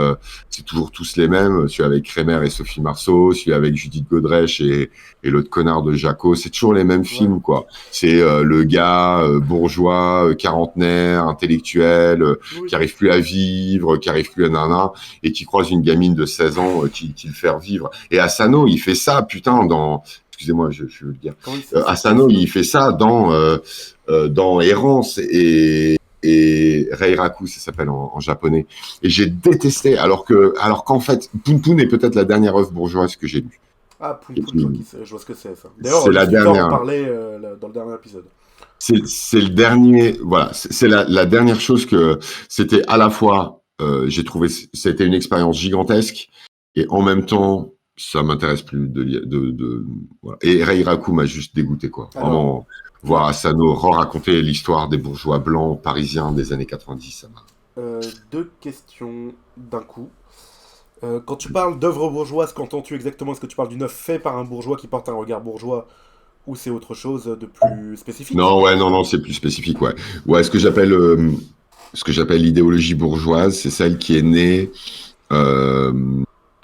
c'est toujours tous les mêmes. Celui avec Kremer et Sophie Marceau, celui avec Judith Godrèche et l'autre connard de Jacot, c'est toujours les mêmes ouais. films, quoi. C'est le gars bourgeois, quarantenaire, intellectuel, Oui. qui arrive plus à vivre, qui arrive plus à nana, et qui croise une gamine de 16 ans qui le fait vivre. Et Asano, il fait ça, putain, excusez-moi, je veux le dire. Comment il s'appelle Asano, Asano? il fait ça dans Errance et Reiraku, ça s'appelle en japonais. Et j'ai détesté, alors qu'en fait, Puntun est peut-être la dernière œuvre bourgeoise que j'ai lue. Ah, Poun Poun, je vois ce que c'est ça. D'ailleurs, C'est la Lucifer en dernière. parlait dans le dernier épisode. C'est le dernier, voilà, c'est la dernière chose que c'était à la fois, j'ai trouvé, c'était une expérience gigantesque et en même temps, ça m'intéresse plus voilà. Et Reiraku m'a juste dégoûté, quoi. Alors, Vraiment, voir toi, Asano raconter l'histoire des bourgeois blancs parisiens des années 90, ça m'a. deux questions d'un coup. Quand tu parles d'œuvre bourgeoise, qu'entends-tu exactement? Est-ce que tu parles d'une œuvre faite par un bourgeois qui porte un regard bourgeois ou c'est autre chose de plus spécifique? Non, ouais, non, c'est plus spécifique, ouais. Ouais, ce que j'appelle l'idéologie bourgeoise, c'est celle qui est née euh,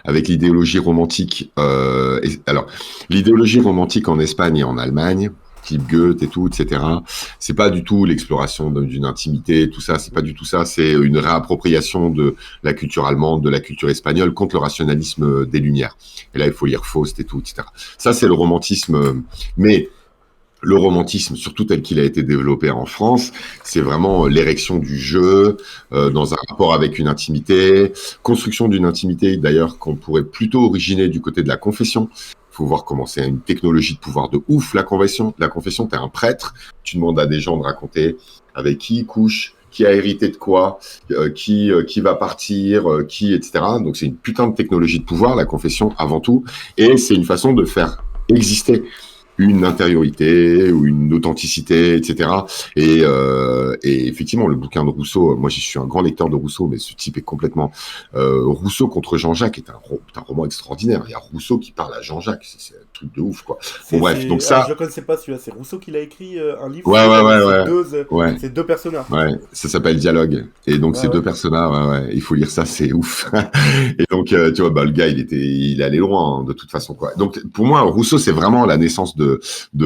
avec l'idéologie romantique. Alors, l'idéologie romantique en Espagne et en Allemagne, type Goethe et tout, etc. C'est pas du tout l'exploration d'une intimité, tout ça. C'est pas du tout ça. C'est une réappropriation de la culture allemande, de la culture espagnole contre le rationalisme des Lumières. Et là, il faut lire Faust et tout, etc. Ça, c'est le romantisme. Mais Le romantisme, surtout tel qu'il a été développé en France, c'est vraiment l'érection du jeu dans un rapport avec une intimité, construction d'une intimité d'ailleurs qu'on pourrait plutôt originer du côté de la confession. Il faut voir comment c'est une technologie de pouvoir de ouf, la confession. La confession, t'es un prêtre, tu demandes à des gens de raconter avec qui ils couchent, qui a hérité de quoi, qui va partir, qui, etc. Donc c'est une putain de technologie de pouvoir, la confession avant tout, et c'est une façon de faire exister une intériorité ou une authenticité, etc. Et effectivement, le bouquin de Rousseau, moi je suis un grand lecteur de Rousseau, mais ce type est complètement... Rousseau contre Jean-Jacques est un roman extraordinaire. Il y a Rousseau qui parle à Jean-Jacques, c'est un truc de ouf, quoi. Bon bref, donc ça... je le connaissais pas celui-là, c'est Rousseau qui l'a écrit un livre Ouais, ouais, ouais, ouais. ces deux personnages. Ouais, ça s'appelle Dialogue. Et donc, ces deux personnages, ouais, il faut lire ça, c'est ouf. Et donc, tu vois, bah, le gars, il est allé loin, hein, de toute façon, quoi. Donc, pour moi, Rousseau, c'est vraiment la naissance de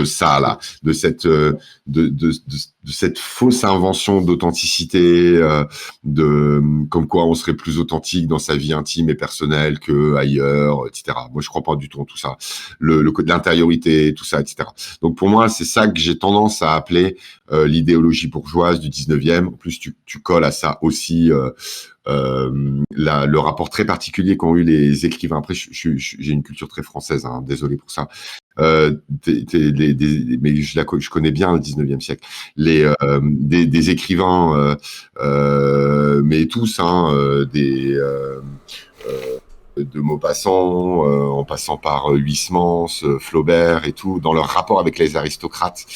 ça, là, de cette fausse invention d'authenticité, comme quoi on serait plus authentique dans sa vie intime et personnelle que ailleurs, etc. Moi, je crois pas du tout en tout ça. Le côté de l'intériorité, tout ça, etc. Donc, pour moi, c'est ça que j'ai tendance à appeler l'idéologie bourgeoise du 19e. En plus, tu colles à ça aussi le rapport très particulier qu'ont eu les écrivains. Après, j'ai une culture très française, hein, désolé pour ça. Mais je connais bien le 19e siècle. Des écrivains, mais tous, hein, de Maupassant, en passant par Huysmans, Flaubert et tout, dans leur rapport avec les aristocrates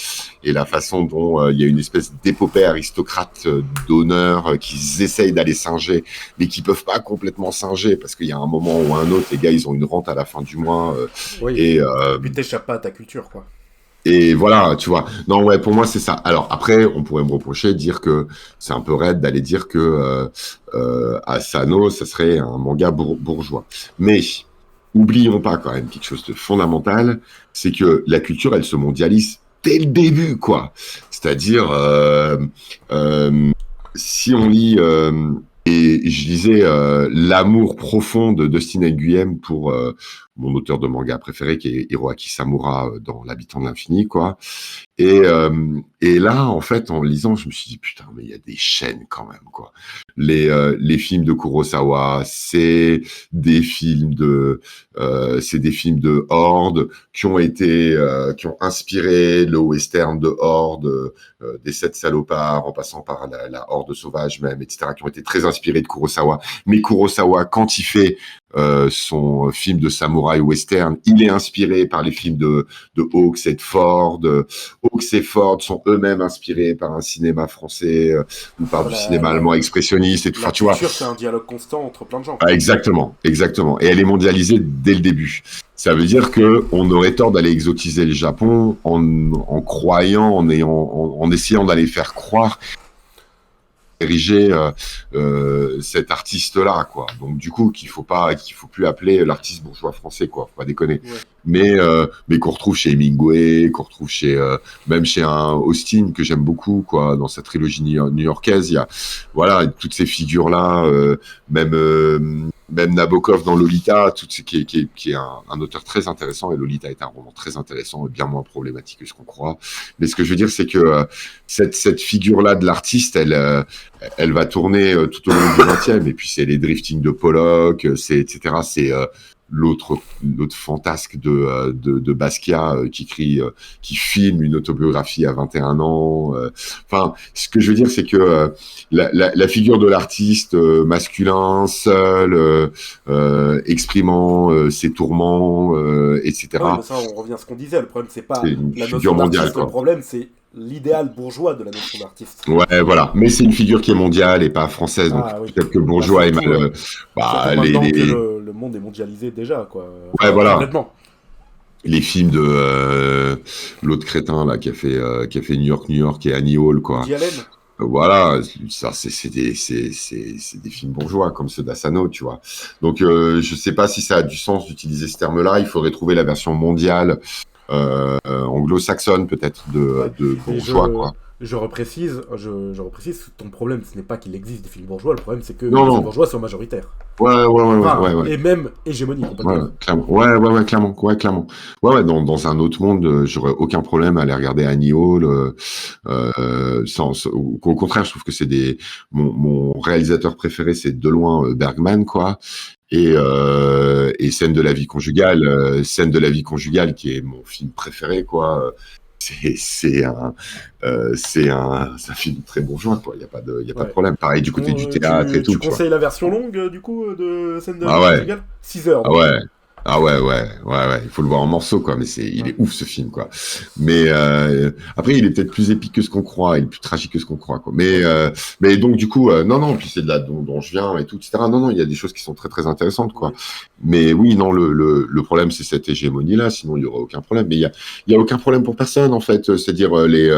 et la façon dont il y a une espèce d'épopée aristocrate d'honneur qu'ils essayent d'aller singer, mais qui peuvent pas complètement singer parce qu'il y a un moment ou un autre, les gars, ils ont une rente à la fin du mois. Oui. Et puis t'échappes pas à ta culture, quoi. Et voilà, tu vois. Non, ouais, pour moi, c'est ça. Alors, après, on pourrait me reprocher de dire que c'est un peu raide d'aller dire que Asano, ça serait un manga bourgeois. Mais, oublions pas quand même quelque chose de fondamental, c'est que la culture, elle se mondialise dès le début, quoi. C'est-à-dire, si on lit... et je lisais l'amour profond de Dustin Nguyen pour mon auteur de manga préféré, qui est Hiroaki Samura dans L'Habitant de l'Infini, quoi. Et là, en fait, en lisant, je me suis dit, putain, mais il y a des chaînes quand même, quoi. Les films de Kurosawa, c'est des films de Horde qui ont inspiré le western de Horde, des Sept Salopards, en passant par la Horde sauvage même, etc., qui ont été très inspirés de Kurosawa. Mais Kurosawa, quand il fait son film de samouraï western, il est inspiré par les films de Hawks et de Ford. Hawks et Ford sont eux-mêmes inspirés par un cinéma français ou par du cinéma allemand expressionniste et tout. La tu vois, c'est un dialogue constant entre plein de gens. Ah, exactement. Et elle est mondialisée dès le début. Ça veut dire que on aurait tort d'aller exotiser le Japon en croyant, en essayant d'aller faire croire diriger cet artiste-là, quoi. Donc du coup, qu'il faut plus appeler l'artiste bourgeois français, quoi. Faut pas déconner. Ouais. Mais qu'on retrouve chez Hemingway, qu'on retrouve même chez un Austin que j'aime beaucoup, quoi. Dans sa trilogie new-yorkaise, il y a, voilà, toutes ces figures-là, même Nabokov dans Lolita, qui est un auteur très intéressant, et Lolita est un roman très intéressant et bien moins problématique que ce qu'on croit. Mais ce que je veux dire, c'est que cette figure-là de l'artiste, elle va tourner tout au long du 20e, et puis c'est les driftings de Pollock, etc. C'est l'autre fantasque de Basquiat qui filme une autobiographie à 21 ans. Enfin, ce que je veux dire, c'est que la figure de l'artiste masculin, seul, exprimant ses tourments, etc. Oui, mais ça, on revient à ce qu'on disait. Le problème, c'est pas la notion d'artiste. Le problème, c'est l'idéal bourgeois de la notion d'artiste. Ouais, voilà. Mais c'est une figure qui est mondiale et pas française. Donc peut-être que bourgeois est mal. Le monde est mondialisé déjà, quoi. Ouais, voilà. Complètement. Les films de l'autre crétin là qui a fait New York et Annie Hall, quoi. Voilà, ça c'est des films bourgeois comme ceux d'Asano, tu vois. Donc je sais pas si ça a du sens d'utiliser ce terme-là. Il faudrait trouver la version mondiale anglo-saxonne peut-être de bourgeois, quoi. Je reprécise, ton problème, ce n'est pas qu'il existe des films bourgeois, le problème, c'est que Non, les films non. bourgeois sont majoritaires. Ouais, ouais. Et même hégémoniques, on peut Ouais, dire. clairement. Ouais, clairement. Ouais, clairement. Ouais, dans un autre monde, j'aurais aucun problème à aller regarder Annie Hall. Au contraire, je trouve que c'est mon réalisateur préféré, c'est de loin Bergman, quoi. Et Scène de la vie conjugale, qui est mon film préféré, quoi. C'est un film très bourgeois, quoi. Il y a pas de Ouais. problème. Pareil du côté du théâtre et Tu tout, tu vois. conseilles la version longue, du coup, de Scène de la Ah vie ouais. conjugale? 6 heures, Ah donc. ouais. Ah ouais. Il faut le voir en morceaux, quoi. Mais il Ouais. est ouf, ce film, quoi. Mais après, il est peut-être plus épique que ce qu'on croit, il est plus tragique que ce qu'on croit, quoi. Ok. Mais donc, du coup, non. Puis c'est de là dont je viens et tout, etc. Non, il y a des choses qui sont très, très intéressantes, quoi. Oui. Mais oui, non, le problème, c'est cette hégémonie-là. Sinon, il y aurait aucun problème. Mais il y a aucun problème pour personne, en fait. C'est-à-dire les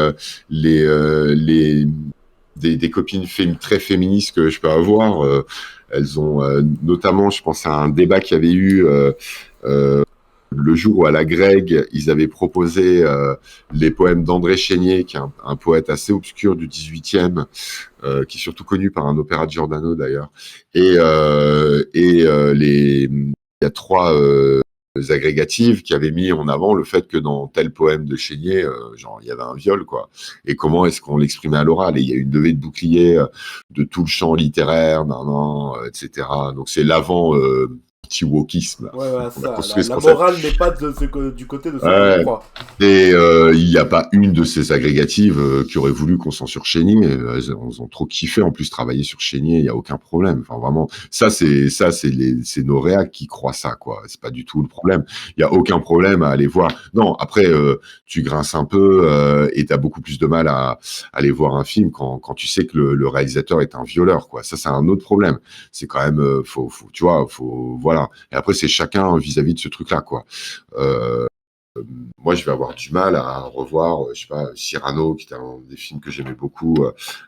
des copines très féministes que je peux avoir. Elles ont notamment, je pense à un débat qu'il y avait eu euh, le jour où à la Greg, ils avaient proposé les poèmes d'André Chénier, qui est un poète assez obscur du 18e, qui est surtout connu par un opéra de Giordano d'ailleurs. Il y a trois agrégatives qui avaient mis en avant le fait que dans tel poème de Chénier, genre il y avait un viol, quoi. Et comment est-ce qu'on l'exprimait à l'oral? Et il y a eu une levée de bouclier de tout le champ littéraire, etc. Donc c'est l'avant anti-wokisme Ouais, ouais, qu'on a ça. construit ce La concept. morale n'est pas du côté de ceux qui le Ouais. croient. Et il n'y a pas une de ces agrégatives qui aurait voulu qu'on censure Chénier. Elles ont trop kiffé en plus travailler sur Chénier, il n'y a aucun problème. Enfin vraiment, c'est nos réacs qui croient ça, quoi. C'est pas du tout le problème. Il y a aucun problème à aller voir. Non, après tu grinces un peu et t'as beaucoup plus de mal à aller voir un film quand tu sais que le réalisateur est un violeur, quoi. Ça c'est un autre problème. C'est quand même tu vois, voilà. Et après c'est chacun vis-à-vis de ce truc-là, quoi. Euh, Moi, je vais avoir du mal à revoir, je sais pas, Cyrano, qui était un des films que j'aimais beaucoup,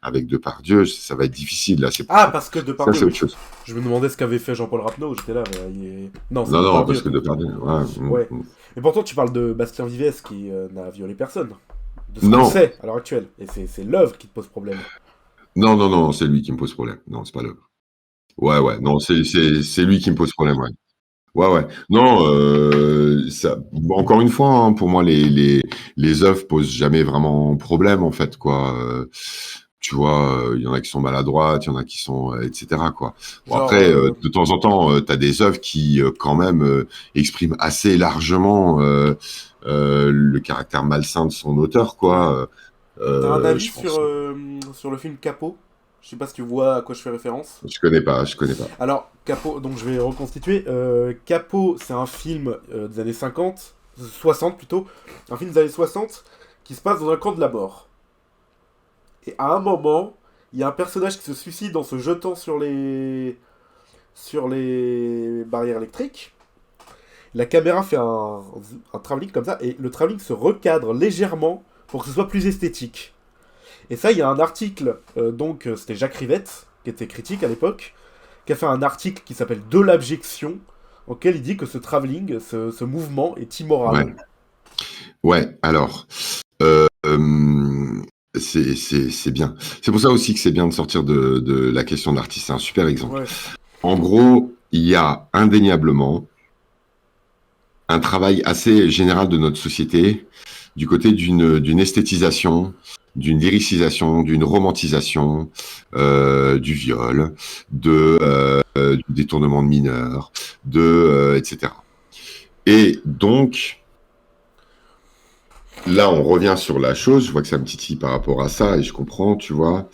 avec Depardieu. Ça va être difficile, là. Ah, parce que Ça, Depardieu, c'est oui. autre chose. Je me demandais ce qu'avait fait Jean-Paul Rapneau, j'étais là, mais non, c'est Non, Depardieu, parce que donc. Depardieu, ouais. Ouais. Et pourtant, tu parles de Bastien Vivès qui n'a violé personne. De ce qu'on Non, sait à l'heure actuelle. Et c'est l'œuvre qui te pose problème. non, c'est lui qui me pose problème. Non, c'est pas le. Ouais, non, c'est lui qui me pose problème, ouais. Ouais. Non, bon, encore une fois, hein, pour moi, les œuvres posent jamais vraiment problème, en fait, quoi. Tu vois, il y en a qui sont maladroites, il y en a qui sont, etc., quoi. Bon, Genre, après, de temps en temps, tu as des œuvres qui, quand même, expriment assez largement le caractère malsain de son auteur, quoi. t'as un avis Je pense. sur le film Capot? Je sais pas si tu vois à quoi je fais référence. Je connais pas. Alors, Capot, donc je vais reconstituer. Capot, c'est un film des années 50, 60 plutôt. Un film des années 60 qui se passe dans un camp de la mort. Et à un moment, il y a un personnage qui se suicide en se jetant sur les barrières électriques. La caméra fait un travelling comme ça, et le travelling se recadre légèrement pour que ce soit plus esthétique. Et ça, il y a un article, c'était Jacques Rivette, qui était critique à l'époque, qui a fait un article qui s'appelle De l'abjection, auquel il dit que ce travelling, ce mouvement est immoral. Ouais, alors, c'est bien. C'est pour ça aussi que c'est bien de sortir de la question de l'artiste. C'est un super exemple. Ouais. En gros, il y a indéniablement un travail assez général de notre société du côté d'une esthétisation, d'une lyricisation, d'une romantisation du viol, du détournement de mineurs, etc. Et donc, là, on revient sur la chose. Je vois que ça me titille par rapport à ça et je comprends, tu vois.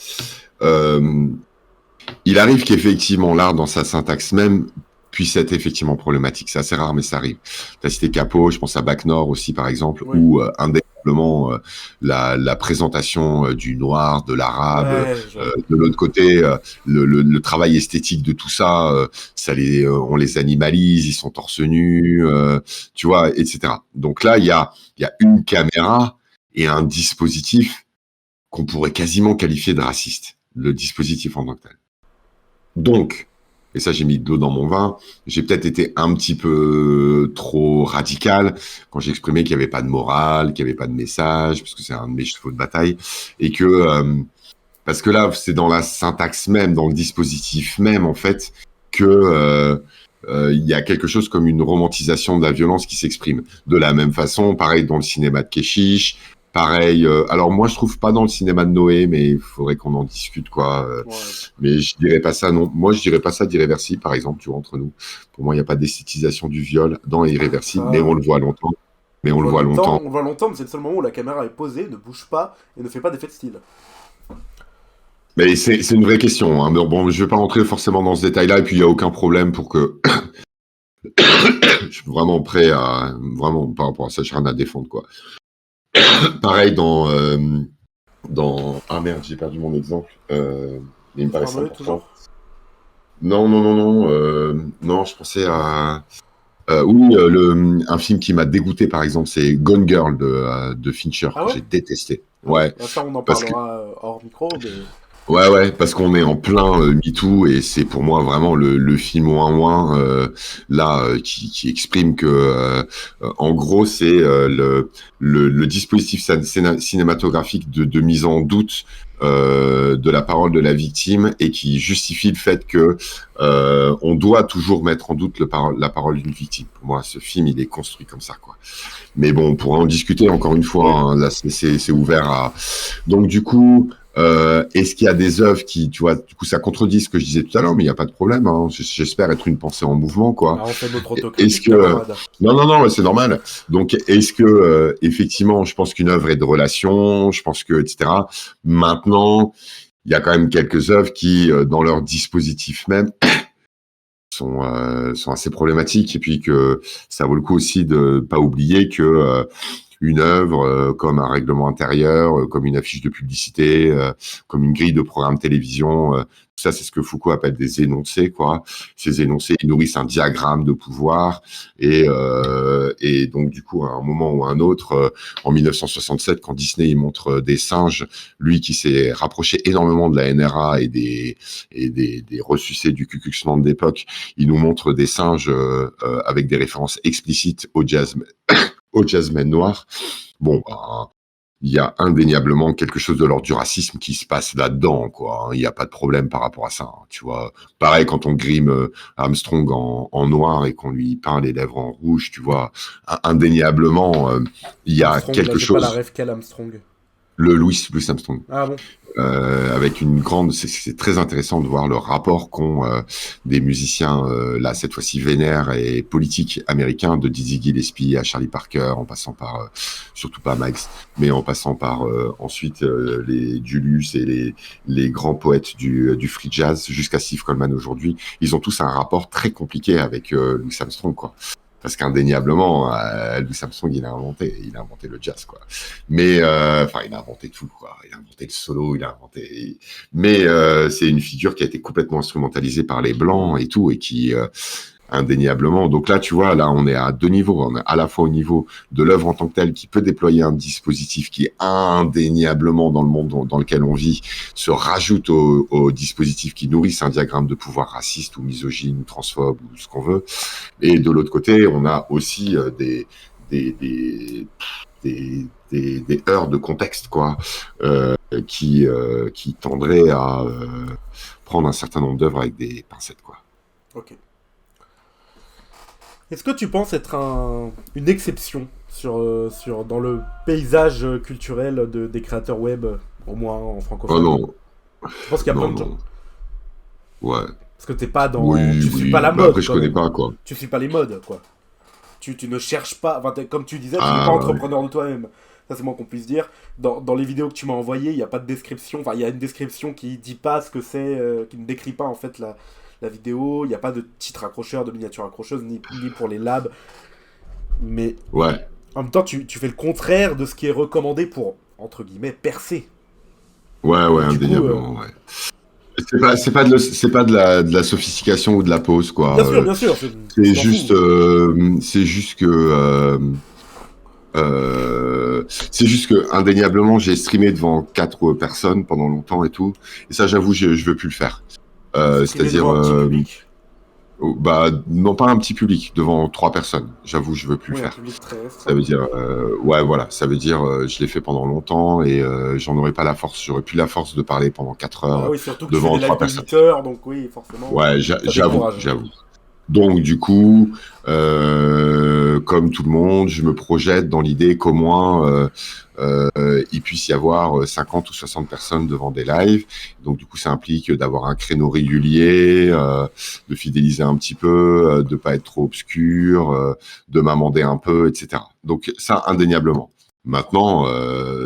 Il arrive qu'effectivement, l'art, dans sa syntaxe même, puisse être effectivement problématique. C'est assez rare, mais ça arrive. Tu as cité Capot, je pense à Bac Nord aussi, par exemple, Oui. où indéniablement, la présentation du noir, de l'arabe, Ouais, de l'autre côté, le travail esthétique de tout ça, on les animalise, ils sont torse nu, tu vois, etc. Donc là, il y a une caméra et un dispositif qu'on pourrait quasiment qualifier de raciste, le dispositif en tant que tel. Donc, et ça j'ai mis de l'eau dans mon vin, j'ai peut-être été un petit peu trop radical quand j'ai exprimé qu'il n'y avait pas de morale, qu'il n'y avait pas de message, parce que c'est un de mes chevaux de bataille, et que parce que là c'est dans la syntaxe même, dans le dispositif même en fait, que il y a quelque chose comme une romantisation de la violence qui s'exprime. De la même façon, pareil dans le cinéma de Keshish, pareil. Alors moi, je trouve pas dans le cinéma de Noé, mais il faudrait qu'on en discute, quoi. Ouais. Mais je dirais pas ça, non. Moi, je dirais pas ça d'Irréversible, par exemple, tu vois, entre nous. Pour moi, il n'y a pas d'esthétisation du viol dans Irréversible, Ça, mais on le voit longtemps. Mais on le voit longtemps. On le voit longtemps, mais c'est le seul moment où la caméra est posée, ne bouge pas et ne fait pas d'effet de style. Mais c'est une vraie question, hein. Mais bon, je vais pas rentrer forcément dans ce détail-là, et puis il y a aucun problème pour que je suis vraiment prêt à vraiment par rapport à ça, j'ai rien à défendre, quoi. Pareil dans ah merde, j'ai perdu mon exemple. Mais il me paraissait Noé, important. toujours. Non, je pensais à un film qui m'a dégoûté, par exemple, c'est Gone Girl de Fincher, Ah que ouais. j'ai détesté. Ouais, Bah, ça, on en parce que parlera hors micro, mais... ouais, parce qu'on est en plein MeToo et c'est pour moi vraiment le film ouin là qui exprime que en gros c'est le dispositif cinématographique de mise en doute de la parole de la victime et qui justifie le fait que on doit toujours mettre en doute la parole d'une victime. Pour moi, ce film il est construit comme ça, quoi. Mais bon, on pourra en discuter encore une fois. Hein, là, c'est ouvert à. Donc du coup. Est-ce qu'il y a des œuvres qui, tu vois, du coup, ça contredit ce que je disais tout à l'heure, mais il n'y a pas de problème. Hein. J'espère être une pensée en mouvement, quoi. Ah, on fait notre Est-ce autocritique, que camarade. non, c'est normal. Donc, est-ce que effectivement, je pense qu'une œuvre est de relation, je pense que etc. Maintenant, il y a quand même quelques œuvres qui, dans leur dispositif même, sont assez problématiques et puis que ça vaut le coup aussi de pas oublier que une œuvre comme un règlement intérieur, comme une affiche de publicité, comme une grille de programme télévision. Tout ça, c'est ce que Foucault appelle des énoncés, quoi. Ces énoncés, ils nourrissent un diagramme de pouvoir et donc du coup, à un moment ou à un autre, en 1967, quand Disney il montre des singes, lui qui s'est rapproché énormément de la NRA et des ressucés du Ku Klux Klan d'époque, il nous montre des singes avec des références explicites au jazzman noir. Bon, bah, il y a indéniablement quelque chose de l'ordre du racisme qui se passe là-dedans, quoi. Il n'y a pas de problème par rapport à ça, hein, tu vois. Pareil, quand on grime Armstrong en noir et qu'on lui peint les lèvres en rouge, tu vois, indéniablement, il y a Armstrong, là, quelque j'ai pas la chose. rêve quel Armstrong. Le Louis Armstrong. Ah bon. Avec une grande, c'est très intéressant de voir le rapport qu'ont des musiciens là cette fois-ci vénères et politiques américains, de Dizzy Gillespie à Charlie Parker, en passant par surtout pas Max, mais en passant par ensuite les Julius et les grands poètes du free jazz jusqu'à Steve Coleman aujourd'hui. Ils ont tous un rapport très compliqué avec Louis Armstrong, quoi. Parce qu'indéniablement, Louis Armstrong, il a inventé le jazz, quoi. Mais, enfin, il a inventé tout, quoi. Il a inventé le solo, mais c'est une figure qui a été complètement instrumentalisée par les Blancs et tout, et qui, indéniablement. Donc là, tu vois, là, on est à deux niveaux. On est à la fois au niveau de l'œuvre en tant que telle, qui peut déployer un dispositif qui indéniablement, dans le monde dans lequel on vit, se rajoute au dispositif qui nourrissent un diagramme de pouvoir raciste ou misogyne ou transphobe ou ce qu'on veut. Et de l'autre côté, on a aussi des heurts de contexte, quoi, qui tendraient à prendre un certain nombre d'œuvres avec des pincettes, quoi. Ok. Est-ce que tu penses être une exception dans le paysage culturel des créateurs web, au moins en francophone? Oh non, Je pense qu'il y a plein de gens. non. Ouais. Parce que t'es pas dans... Oui, Tu suis oui. pas la Bah mode, après, je quand connais même. pas, quoi. Tu suis pas les modes, quoi. Tu ne cherches pas... Enfin, comme tu disais, tu n'es pas Ah, ouais. entrepreneur de toi-même. Ça, c'est moins qu'on puisse dire. Dans les vidéos que tu m'as envoyées, il n'y a pas de description. Enfin, il y a une description qui dit pas ce que c'est, qui ne décrit pas, en fait, la vidéo. Il n'y a pas de titre accrocheur, de miniature accrocheuse, ni pour les labs. Mais Ouais. en même temps, tu fais le contraire de ce qui est recommandé pour, entre guillemets, percer. Ouais, Et du coup, indéniablement, ouais. C'est pas de la sophistication ou de la pose, quoi. bien sûr, C'est je m'en juste, fous. c'est juste que indéniablement, j'ai streamé devant 4 personnes pendant longtemps et tout. Et ça, j'avoue, je veux plus le faire. Streamer C'est-à-dire, devant un petit public. Bah, non, pas un petit public, devant 3 personnes. J'avoue, je veux plus le Oui, un faire. public très Ça restreint. veut dire, ouais, voilà, ça veut dire, je l'ai fait pendant longtemps et j'en aurais pas la force. J'aurais plus la force de parler pendant 4 Bah heures oui, surtout que tu fais devant des 3 lives de personnes. 8 heures, donc oui, forcément, Ouais, ça j'avoue, décourage. j'avoue. Donc, du coup, comme tout le monde, je me projette dans l'idée qu'au moins, il puisse y avoir 50 ou 60 personnes devant des lives. Donc, du coup, ça implique d'avoir un créneau régulier, de fidéliser un petit peu, de pas être trop obscur, de m'amender un peu, etc. Donc, ça, indéniablement. Maintenant,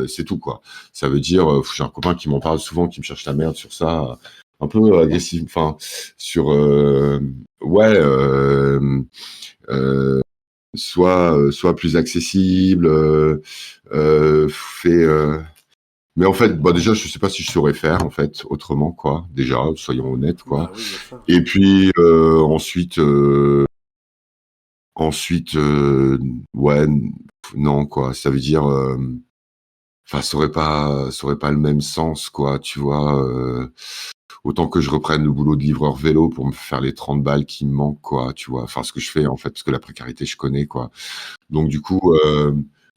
c'est tout, quoi. Ça veut dire, j'ai un copain qui m'en parle souvent, qui me cherche la merde sur ça, un peu agressif, enfin, sur... ouais, euh, soit plus accessible, fait. Mais en fait, bah déjà, je sais pas si je saurais faire en fait autrement quoi. Déjà, soyons honnêtes quoi. Bah oui, il y a ça. Et puis ensuite, ouais, non quoi. Ça veut dire, enfin, ça aurait pas le même sens quoi. Tu vois. Autant que je reprenne le boulot de livreur vélo pour me faire les 30 balles qui me manquent, quoi, tu vois. Enfin, ce que je fais, en fait, parce que la précarité, je connais, quoi. Donc, du coup,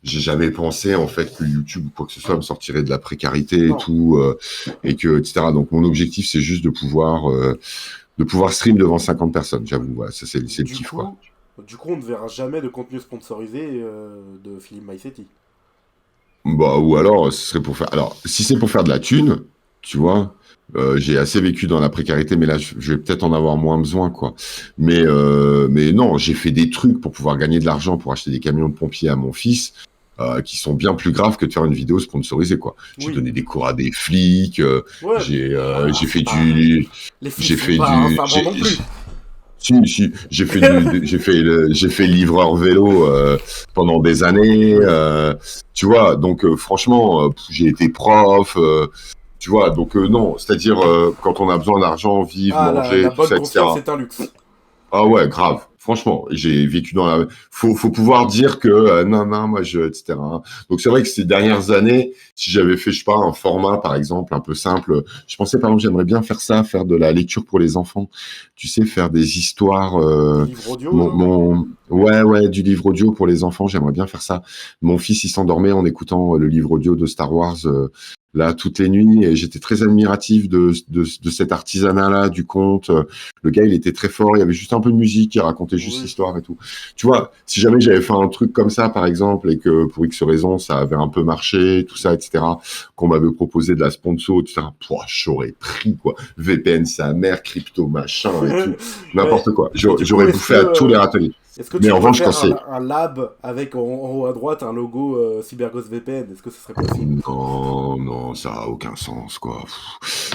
j'ai jamais pensé, en fait, que YouTube ou quoi que ce soit me sortirait de la précarité et Non. tout, et que, etc. Donc, mon objectif, c'est juste de pouvoir stream devant 50 personnes, j'avoue. Voilà, ça, c'est le Du kiff, quoi. coup, on ne verra jamais de contenu sponsorisé de Philippe Maïsetti. Bah, ou alors, ce serait pour faire. Alors, si c'est pour faire de la thune, tu vois, j'ai assez vécu dans la précarité, mais là, je vais peut-être en avoir moins besoin, quoi. Mais non, j'ai fait des trucs pour pouvoir gagner de l'argent pour acheter des camions de pompiers à mon fils, qui sont bien plus graves que de faire une vidéo sponsorisée, quoi. J'ai Oui. donné des cours à des flics, Ouais, mais j'ai c'est fait pas. du, Les flics j'ai sont fait pas du, infamants non plus. si, j'ai fait livreur vélo pendant des années. Oui. Tu vois, donc franchement, j'ai été prof. Tu vois, donc non, c'est-à-dire quand on a besoin d'argent, vivre, Ah, manger, la tout bonne ça, conscience etc. est un luxe. Ah ouais, grave. Franchement, j'ai vécu dans la. Faut pouvoir dire que non, non, moi je, etc. Donc c'est vrai que ces dernières années, si j'avais fait, je sais pas, un format par exemple un peu simple, je pensais par exemple, j'aimerais bien faire ça, faire de la lecture pour les enfants. Tu sais, faire des histoires. Des livres audio, genre. Ouais, du livre audio pour les enfants. J'aimerais bien faire ça. Mon fils, il s'endormait en écoutant le livre audio de Star Wars. Là, toutes les nuits, et j'étais très admiratif de cet artisanat-là, du conte. Le gars, il était très fort. Il y avait juste un peu de musique, il racontait juste Oui. l'histoire et tout. Tu vois, si jamais j'avais fait un truc comme ça, par exemple, et que pour X raison, ça avait un peu marché, tout ça, etc., qu'on m'avait proposé de la sponsor, etc., pouah, j'aurais pris, quoi. VPN, sa mère, crypto, machin et tout. mais, N'importe quoi. mais du coup, J'aurais bouffé à tous les râteliers. est-ce que Mais tu en pourrais revanche, quand faire c'est... un lab avec en haut à droite un logo CyberGhost VPN? Est-ce que ce serait possible? Non, non, ça a aucun sens, quoi.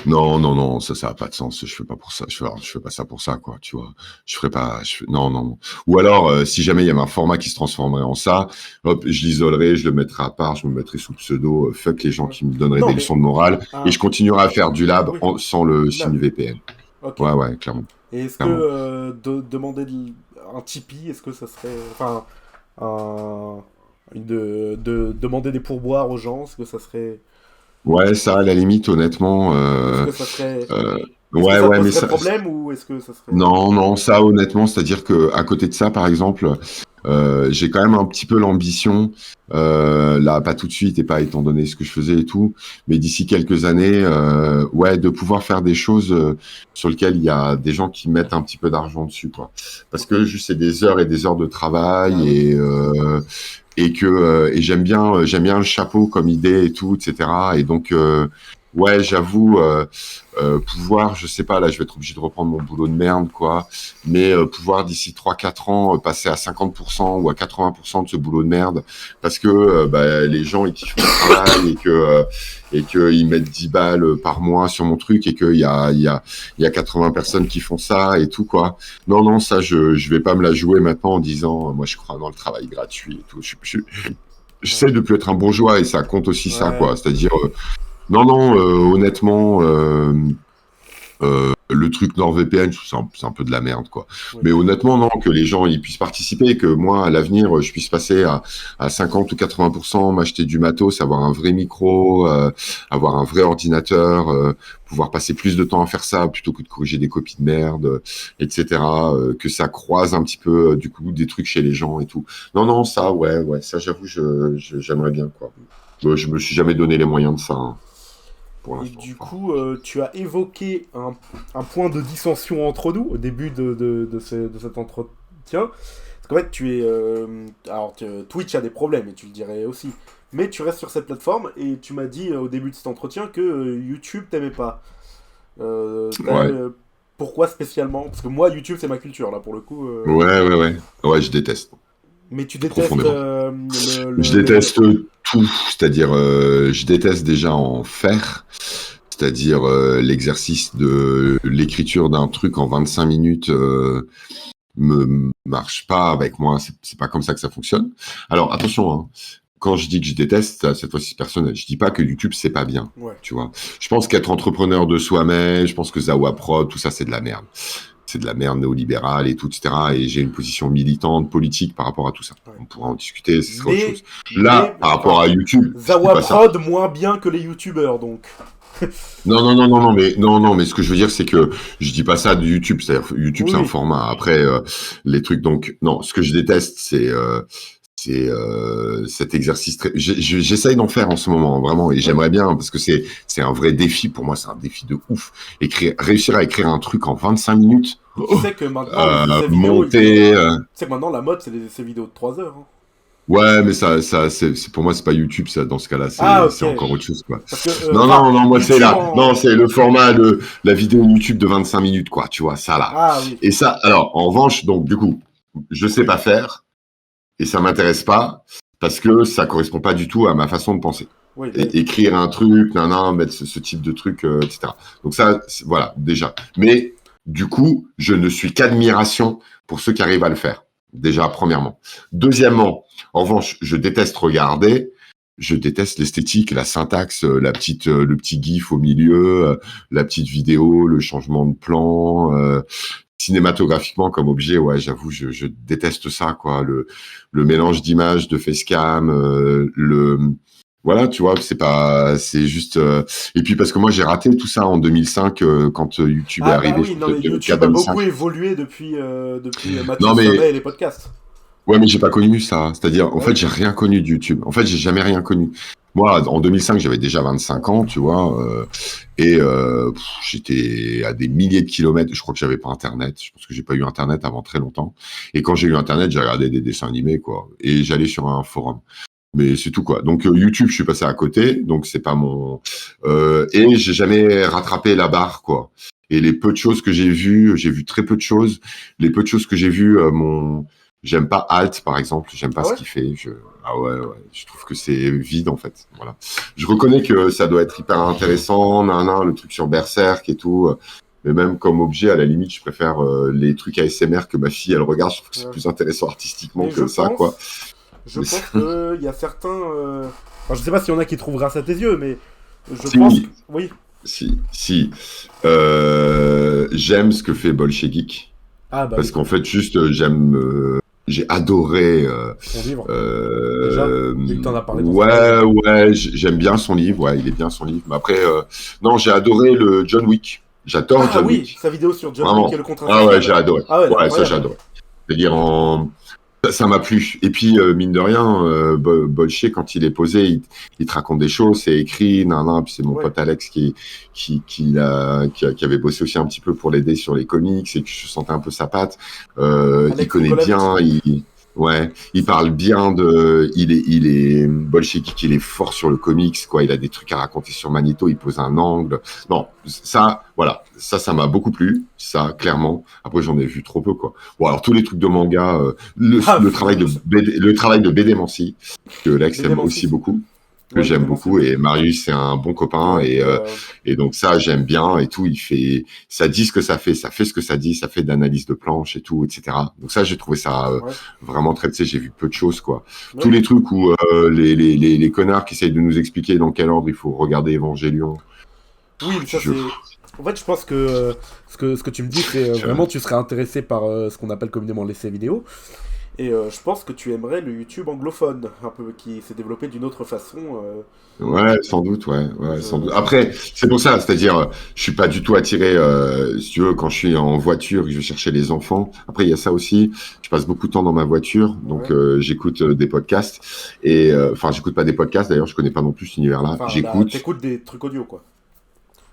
Non, non, non, ça a pas de sens. Je fais pas pour ça. Je fais pas ça pour ça, quoi. Tu vois. Je ferais pas. Non, non, non. Ou alors, si jamais il y avait un format qui se transformerait en ça, hop, je l'isolerais, je le mettrais à part, je me mettrais sous pseudo. Fuck les gens Ouais. qui me donneraient Non, des mais leçons de morale, et je continuerais à faire du lab oui, sans le du lab. signe VPN. Ok. Ouais, ouais, clairement, Et est-ce que clairement. demander un Tipeee, est-ce que ça serait. Enfin, un, demander des pourboires aux gens, est-ce que ça serait. Ouais, ça, à la limite, honnêtement, Est-ce que ça serait. euh, Est-ce que ouais, ça te ouais, mais poserait ça, problème ou est-ce que ça serait. non, non, ça honnêtement, c'est-à-dire que à côté de ça, par exemple, j'ai quand même un petit peu l'ambition, là, pas tout de suite et pas étant donné ce que je faisais et tout, mais d'ici quelques années, ouais, de pouvoir faire des choses sur lesquelles il y a des gens qui mettent un petit peu d'argent dessus, quoi. Parce Ok. que juste c'est des heures et des heures de Bah travail oui. et j'aime bien le chapeau comme idée et tout, etc. Et donc ouais, j'avoue. Pouvoir, je sais pas, là, je vais être obligé de reprendre mon boulot de merde, quoi, mais pouvoir d'ici 3 4 ans passer à 50% ou à 80% de ce boulot de merde, parce que bah, les gens ils kiffent mon travail et que ils mettent 10 balles par mois sur mon truc et il y a 80 personnes qui font ça et tout, quoi. Non, non, ça, je vais pas me la jouer maintenant en disant, moi, je crois dans le travail gratuit et tout. J'essaie Ouais. de plus être un bourgeois et ça compte aussi ça, Ouais. quoi. C'est-à-dire, non, non, honnêtement, le truc NordVPN, c'est un peu de la merde, quoi. Oui. Mais honnêtement, non, que les gens ils puissent participer, et que moi, à l'avenir, je puisse passer à 50 ou 80%, m'acheter du matos, avoir un vrai micro, avoir un vrai ordinateur, pouvoir passer plus de temps à faire ça plutôt que de corriger des copies de merde, etc. Que ça croise un petit peu, du coup, des trucs chez les gens et tout. Non, non, ça, ouais, ça, j'avoue, j'aimerais bien, quoi. Je me suis jamais donné les moyens de ça, hein, pour Et l'instant. du Enfin, coup, tu as évoqué un point de dissension entre nous au début de cet entretien. Parce qu'en fait, Twitch a des problèmes, et tu le dirais aussi. Mais tu restes sur cette plateforme, et tu m'as dit au début de cet entretien que YouTube t'aimait pas. ouais. Pourquoi spécialement? Parce que moi, YouTube, c'est ma culture, là, pour le coup. Ouais. Ouais, je déteste. Mais tu détestes Profondément. Je déteste tout. C'est-à-dire, je déteste déjà en faire. C'est-à-dire, l'exercice de l'écriture d'un truc en 25 minutes me marche pas avec moi. C'est pas comme ça que ça fonctionne. Alors, attention, hein. Quand je dis que je déteste, cette fois-ci c'est personnel. Je dis pas que YouTube c'est pas bien. Ouais. Tu vois. Je pense qu'être entrepreneur de soi-même, je pense que Zawa Prod, tout ça c'est de la merde. C'est de la merde néolibérale et tout, etc. Et j'ai une position militante, politique par rapport à tout ça. Ouais. On pourra en discuter, ce sera autre Mais, chose. Là, par rapport à YouTube, je dis pas ça. Zawaprod moins bien que les youtubeurs, donc. Non, mais ce que je veux dire, c'est que je dis pas ça de YouTube. C'est-à-dire, YouTube, c'est un Oui. format. Après, les trucs, donc, non, ce que je déteste, c'est cet exercice. J'essaye d'en faire en ce moment, vraiment, et j'aimerais bien, parce que c'est un vrai défi. Pour moi, c'est un défi de ouf. Réussir à écrire un truc en 25 minutes, Tu sais que maintenant, les essais vidéo. monter. Tu sais que maintenant, la mode, c'est les essais vidéo de 3 heures. Hein. Ouais, mais pour moi, c'est pas YouTube, ça. Dans ce cas-là, Ah, ok. c'est encore autre chose, quoi. Parce que, Non, moi, c'est YouTube là. Non, c'est le format, la vidéo YouTube de 25 minutes, quoi. Tu vois, ça, là. Ah, oui. Et ça, alors, en revanche, donc, du coup, je sais pas faire, et ça m'intéresse pas, parce que ça correspond pas du tout à ma façon de penser. Oui, Et, écrire un truc, mettre ce type de truc, etc. Donc ça, voilà, déjà. Mais, du coup, je ne suis qu'admiration pour ceux qui arrivent à le faire. Déjà, premièrement. Deuxièmement, en revanche, je déteste regarder. Je déteste l'esthétique, la syntaxe, le petit gif au milieu, la petite vidéo, le changement de plan, cinématographiquement comme objet. Ouais, j'avoue, je déteste ça, quoi. Le mélange d'images, de facecam, voilà, tu vois, c'est juste. Et puis parce que moi j'ai raté tout ça en 2005 quand YouTube est Ah, bah arrivé, je oui, pense, non, mais YouTube a 2004-2005. beaucoup évolué depuis Mathieu Non mais Sommet et les podcasts. ouais, mais j'ai pas connu ça. C'est-à-dire, en Bah fait, oui. j'ai rien connu de YouTube. En fait, j'ai jamais rien connu. Moi, en 2005, j'avais déjà 25 ans, tu vois, j'étais à des milliers de kilomètres. Je crois que j'avais pas Internet. Je pense que j'ai pas eu Internet avant très longtemps. Et quand j'ai eu Internet, j'ai regardé des dessins animés, quoi. Et j'allais sur un forum. Mais c'est tout, quoi. Donc YouTube, je suis passé à côté. Donc c'est pas mon. Et j'ai jamais rattrapé la barre, quoi. Et les peu de choses que j'ai vu très peu de choses. Les peu de choses que j'ai vues, j'aime pas Alt, par exemple. J'aime pas Ah ce ouais? qu'il fait. Ah ouais. Je trouve que c'est vide, en fait. Voilà. Je reconnais que ça doit être hyper intéressant, le truc sur Berserk et tout. Mais même comme objet, à la limite, je préfère les trucs ASMR que ma fille, elle regarde. Je trouve que c'est Ouais. plus intéressant artistiquement Mais je que ça, quoi. pense, je pense qu'il y a certains. Enfin, je sais pas s'il y en a qui trouvera ça à tes yeux, mais je pense que. Si, Oui. si. J'aime ce que fait Bolshevik. Ah, bah Parce oui. qu'en fait, juste, j'ai adoré. Son livre. Déjà, vu que t'en as parlé dans un live. Ouais, j'aime bien son livre. Ouais, il est bien son livre. Mais après, non, j'ai adoré le John Wick. J'adore Ah John oui, Wick. sa vidéo sur John Wick et Vraiment. le contre Ah ouais, j'ai infatigable. adoré. Ah ouais, elle est Ouais, ça, j'ai incroyable. adoré. C'est-à-dire ça m'a plu. Et puis, mine de rien, Bolché, quand il est posé, il te raconte des choses, c'est écrit, puis c'est mon Ouais. pote Alex qui avait bossé aussi un petit peu pour l'aider sur les comics et que je sentais un peu sa patte. Il Alex connaît Nikolavitch. bien, il parle bien il est bolchevique, il est fort sur le comics, quoi. Il a des trucs à raconter sur Magneto, il pose un angle. Non, ça, voilà, ça m'a beaucoup plu, ça, clairement. Après, j'en ai vu trop peu, quoi. Bon, alors tous les trucs de manga, Ah, le travail de BD Mancy, que Lex aime aussi BD beaucoup, que Ouais, j'aime BD Mancy, beaucoup, ouais. et Marius, c'est un bon copain, Ouais, et donc ça, j'aime bien, et tout, ça dit ce que ça fait ce que ça dit, ça fait d'analyse de planche et tout, etc. Donc ça, j'ai trouvé ça ouais. vraiment très, tu sais, j'ai vu peu de choses, quoi. Tous Ouais. les trucs où les connards qui essayent de nous expliquer dans quel ordre il faut regarder Evangelion, Oui, mais ça Je... c'est. En fait, je pense que ce que tu me dis, c'est vraiment tu serais intéressé par ce qu'on appelle communément l'essai vidéo. Et je pense que tu aimerais le YouTube anglophone, un peu, qui s'est développé d'une autre façon. Ouais, sans doute, ouais, sans doute. Je... Après, c'est pour ça, c'est-à-dire, je suis pas du tout attiré, si tu veux, quand je suis en voiture, que je vais chercher les enfants. Après, il y a ça aussi. Je passe beaucoup de temps dans ma voiture, donc Ouais. j'écoute des podcasts. Et enfin, j'écoute pas des podcasts. D'ailleurs, je connais pas non plus cet univers-là. Enfin, là, t'écoutes des trucs audio, quoi.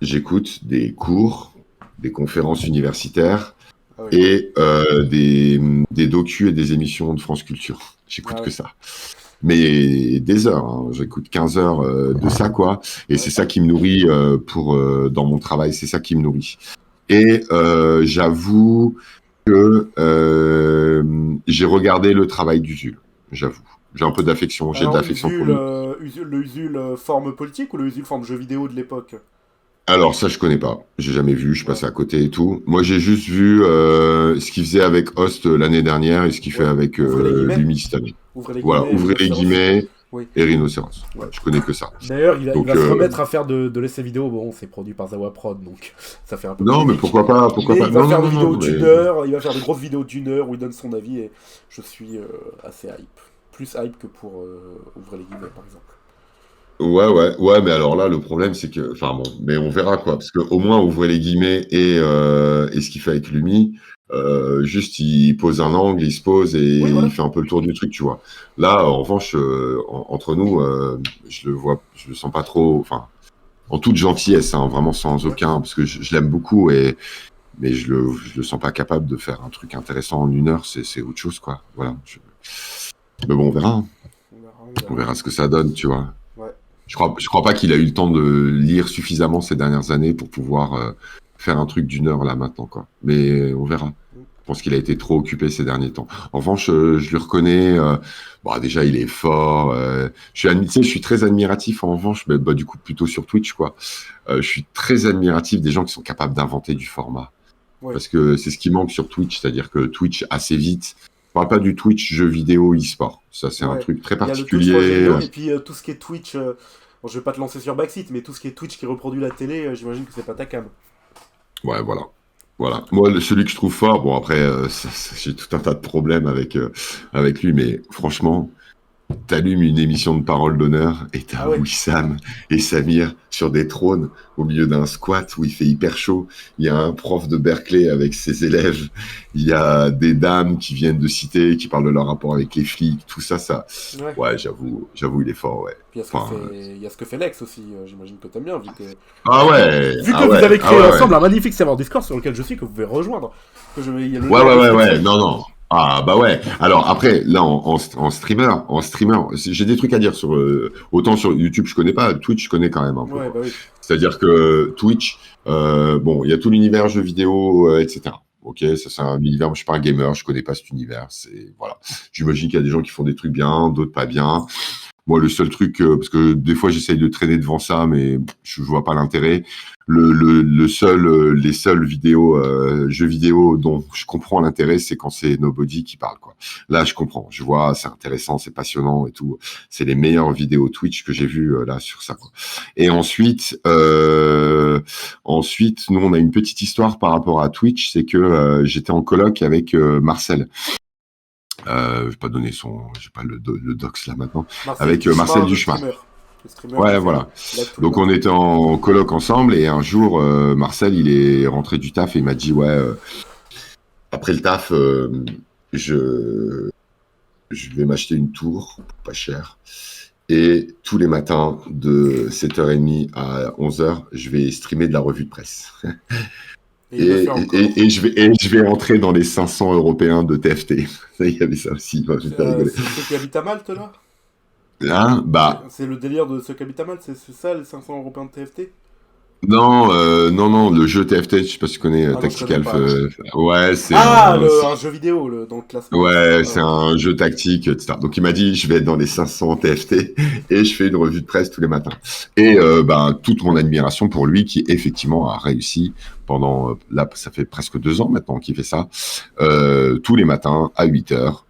J'écoute des cours, des conférences universitaires Ah oui. et des docus et des émissions de France Culture. J'écoute Ah que oui. ça. Mais des heures, hein. J'écoute 15 heures de ça, quoi. Et Ouais. c'est ça qui me nourrit dans mon travail, c'est ça qui me nourrit. Et j'avoue que j'ai regardé le travail d'Usul, j'avoue. J'ai un peu d'affection, j'ai de Alors, l'affection pour lui. Le Usul forme politique ou le Usul forme jeu vidéo de l'époque? Alors ça, je connais pas. J'ai jamais vu, je Ouais. passais à côté et tout. Moi, j'ai juste vu ce qu'il faisait avec Host l'année dernière et ce qu'il fait Ouais. avec Ouvrez les guillemets. Lumi cette année. Ouvrez les Voilà, guillemets, ouvrez les rhinocéros. guillemets Oui. et Rhinocéros. Ouais, je connais que ça. D'ailleurs, il Donc, va se remettre à faire de l'essai vidéo. Bon, c'est produit par Zawa Prod, donc ça fait un peu non, mais polémique. pourquoi pas, pourquoi Mais pas. il va Non, non, faire des non, non, vidéos mais... d'une heure, il va faire de grosses vidéos d'une heure où il donne son avis et je suis assez hype. Plus hype que pour ouvrir les guillemets, par exemple. Ouais, mais alors là, le problème, c'est que, enfin bon, mais on verra quoi, parce que au moins, ouvrez les guillemets et ce qu'il fait avec Lumi, juste il pose un angle, il se pose et Oui, il voilà. fait un peu le tour du truc, tu vois. Là, en revanche, entre nous, je le sens pas trop, enfin, en toute gentillesse, hein, vraiment sans Ouais. aucun, parce que je l'aime beaucoup mais je le sens pas capable de faire un truc intéressant en une heure, c'est autre chose, quoi. Voilà. Mais bon, on verra, hein. On verra, on On verra. verra ce que ça donne, tu vois. Ouais. Je crois pas qu'il a eu le temps de lire suffisamment ces dernières années pour pouvoir faire un truc d'une heure là maintenant, quoi. Mais on verra. Je pense qu'il a été trop occupé ces derniers temps. En revanche, je lui reconnais. Bon, déjà, il est fort. Tu sais, je suis très admiratif. En revanche, mais, bah, du coup, plutôt sur Twitch, quoi. Je suis très admiratif des gens qui sont capables d'inventer du format. Ouais. Parce que c'est ce qui manque sur Twitch, c'est-à-dire que Twitch assez vite. Je parle pas du Twitch jeux vidéo e-sport. Ça, c'est un Ouais. truc très Il y a le Twitch pour le jeu particulier. vidéo et puis tout ce qui est Twitch. Bon, je vais pas te lancer sur Backseat, mais tout ce qui est Twitch qui reproduit la télé, j'imagine que c'est pas ta cam. Ouais, voilà. Voilà. Moi, celui que je trouve fort, bon après, j'ai tout un tas de problèmes avec lui, mais franchement, t'allumes une émission de parole d'honneur et Ah t'as ouais. Wissam et Samir sur des trônes au milieu d'un squat où il fait hyper chaud. Il y a un prof de Berkeley avec ses élèves. Il y a des dames qui viennent de cité, qui parlent de leur rapport avec les flics. Tout ça, Ouais. ouais, j'avoue, il est fort, ouais. Puis il y a ce que Enfin, fait, il y a ce que fait Lex aussi. J'imagine que t'aimes bien, ah ouais, vu que ah vous ouais, avez ah créé ouais, ouais. ensemble un magnifique serveur Discord sur lequel je suis que vous pouvez rejoindre. Il y a le Ouais, lien en ouais, ouais, ouais, description. non, non. Ah, bah ouais. Alors après, là, en streamer, j'ai des trucs à dire sur, autant sur YouTube, je connais pas, Twitch, je connais quand même un peu, Ouais, quoi. bah oui. C'est-à-dire que Twitch, bon, il y a tout l'univers jeux vidéo, etc. Ok, ça c'est un univers, moi je suis pas un gamer, je connais pas cet univers, voilà. J'imagine qu'il y a des gens qui font des trucs bien, d'autres pas bien. Moi, le seul truc, parce que des fois j'essaye de traîner devant ça, mais je vois pas l'intérêt. Les seules vidéos, jeux vidéo dont je comprends l'intérêt, c'est quand c'est Nobody qui parle, quoi. Là, je comprends. Je vois, c'est intéressant, c'est passionnant et tout. C'est les meilleures vidéos Twitch que j'ai vues là sur ça, quoi. Et ensuite, nous, on a une petite histoire par rapport à Twitch, c'est que j'étais en coloc avec Marcel. Je vais pas donner j'ai pas le dox là maintenant, Marcel avec Duchemin, Marcel le Duchemin. streamer. Le streamer qui Ouais, fait voilà. live tous les Donc on matins. était en coloc ensemble et un jour, Marcel, il est rentré du taf et il m'a dit, ouais, après le taf, je, je vais m'acheter une tour, pas cher. Et tous les matins, de 7h30 à 11h, je vais streamer de la revue de presse. Et il le fait encore. Et je vais entrer dans les 500 européens de TFT. Il y avait ça aussi, il m'a fait rigoler. C'est ceux qui habitent à Malte, là? Là, bah, C'est le délire de ceux qui habitent à Malte, c'est ça, les 500 européens de TFT? non, le jeu TFT, je sais pas si tu connais Ah non, je connais Tactical. pas, non. Ouais, Ah, un jeu vidéo, dans le classement, etc. ouais, Ah, c'est ok. un jeu tactique, etc. Donc il m'a dit, je vais être dans les 500 TFT et je fais une revue de presse tous les matins. Et ben toute mon admiration pour lui qui effectivement a réussi pendant là, ça fait presque 2 ans maintenant qu'il fait ça, tous les matins à 8h.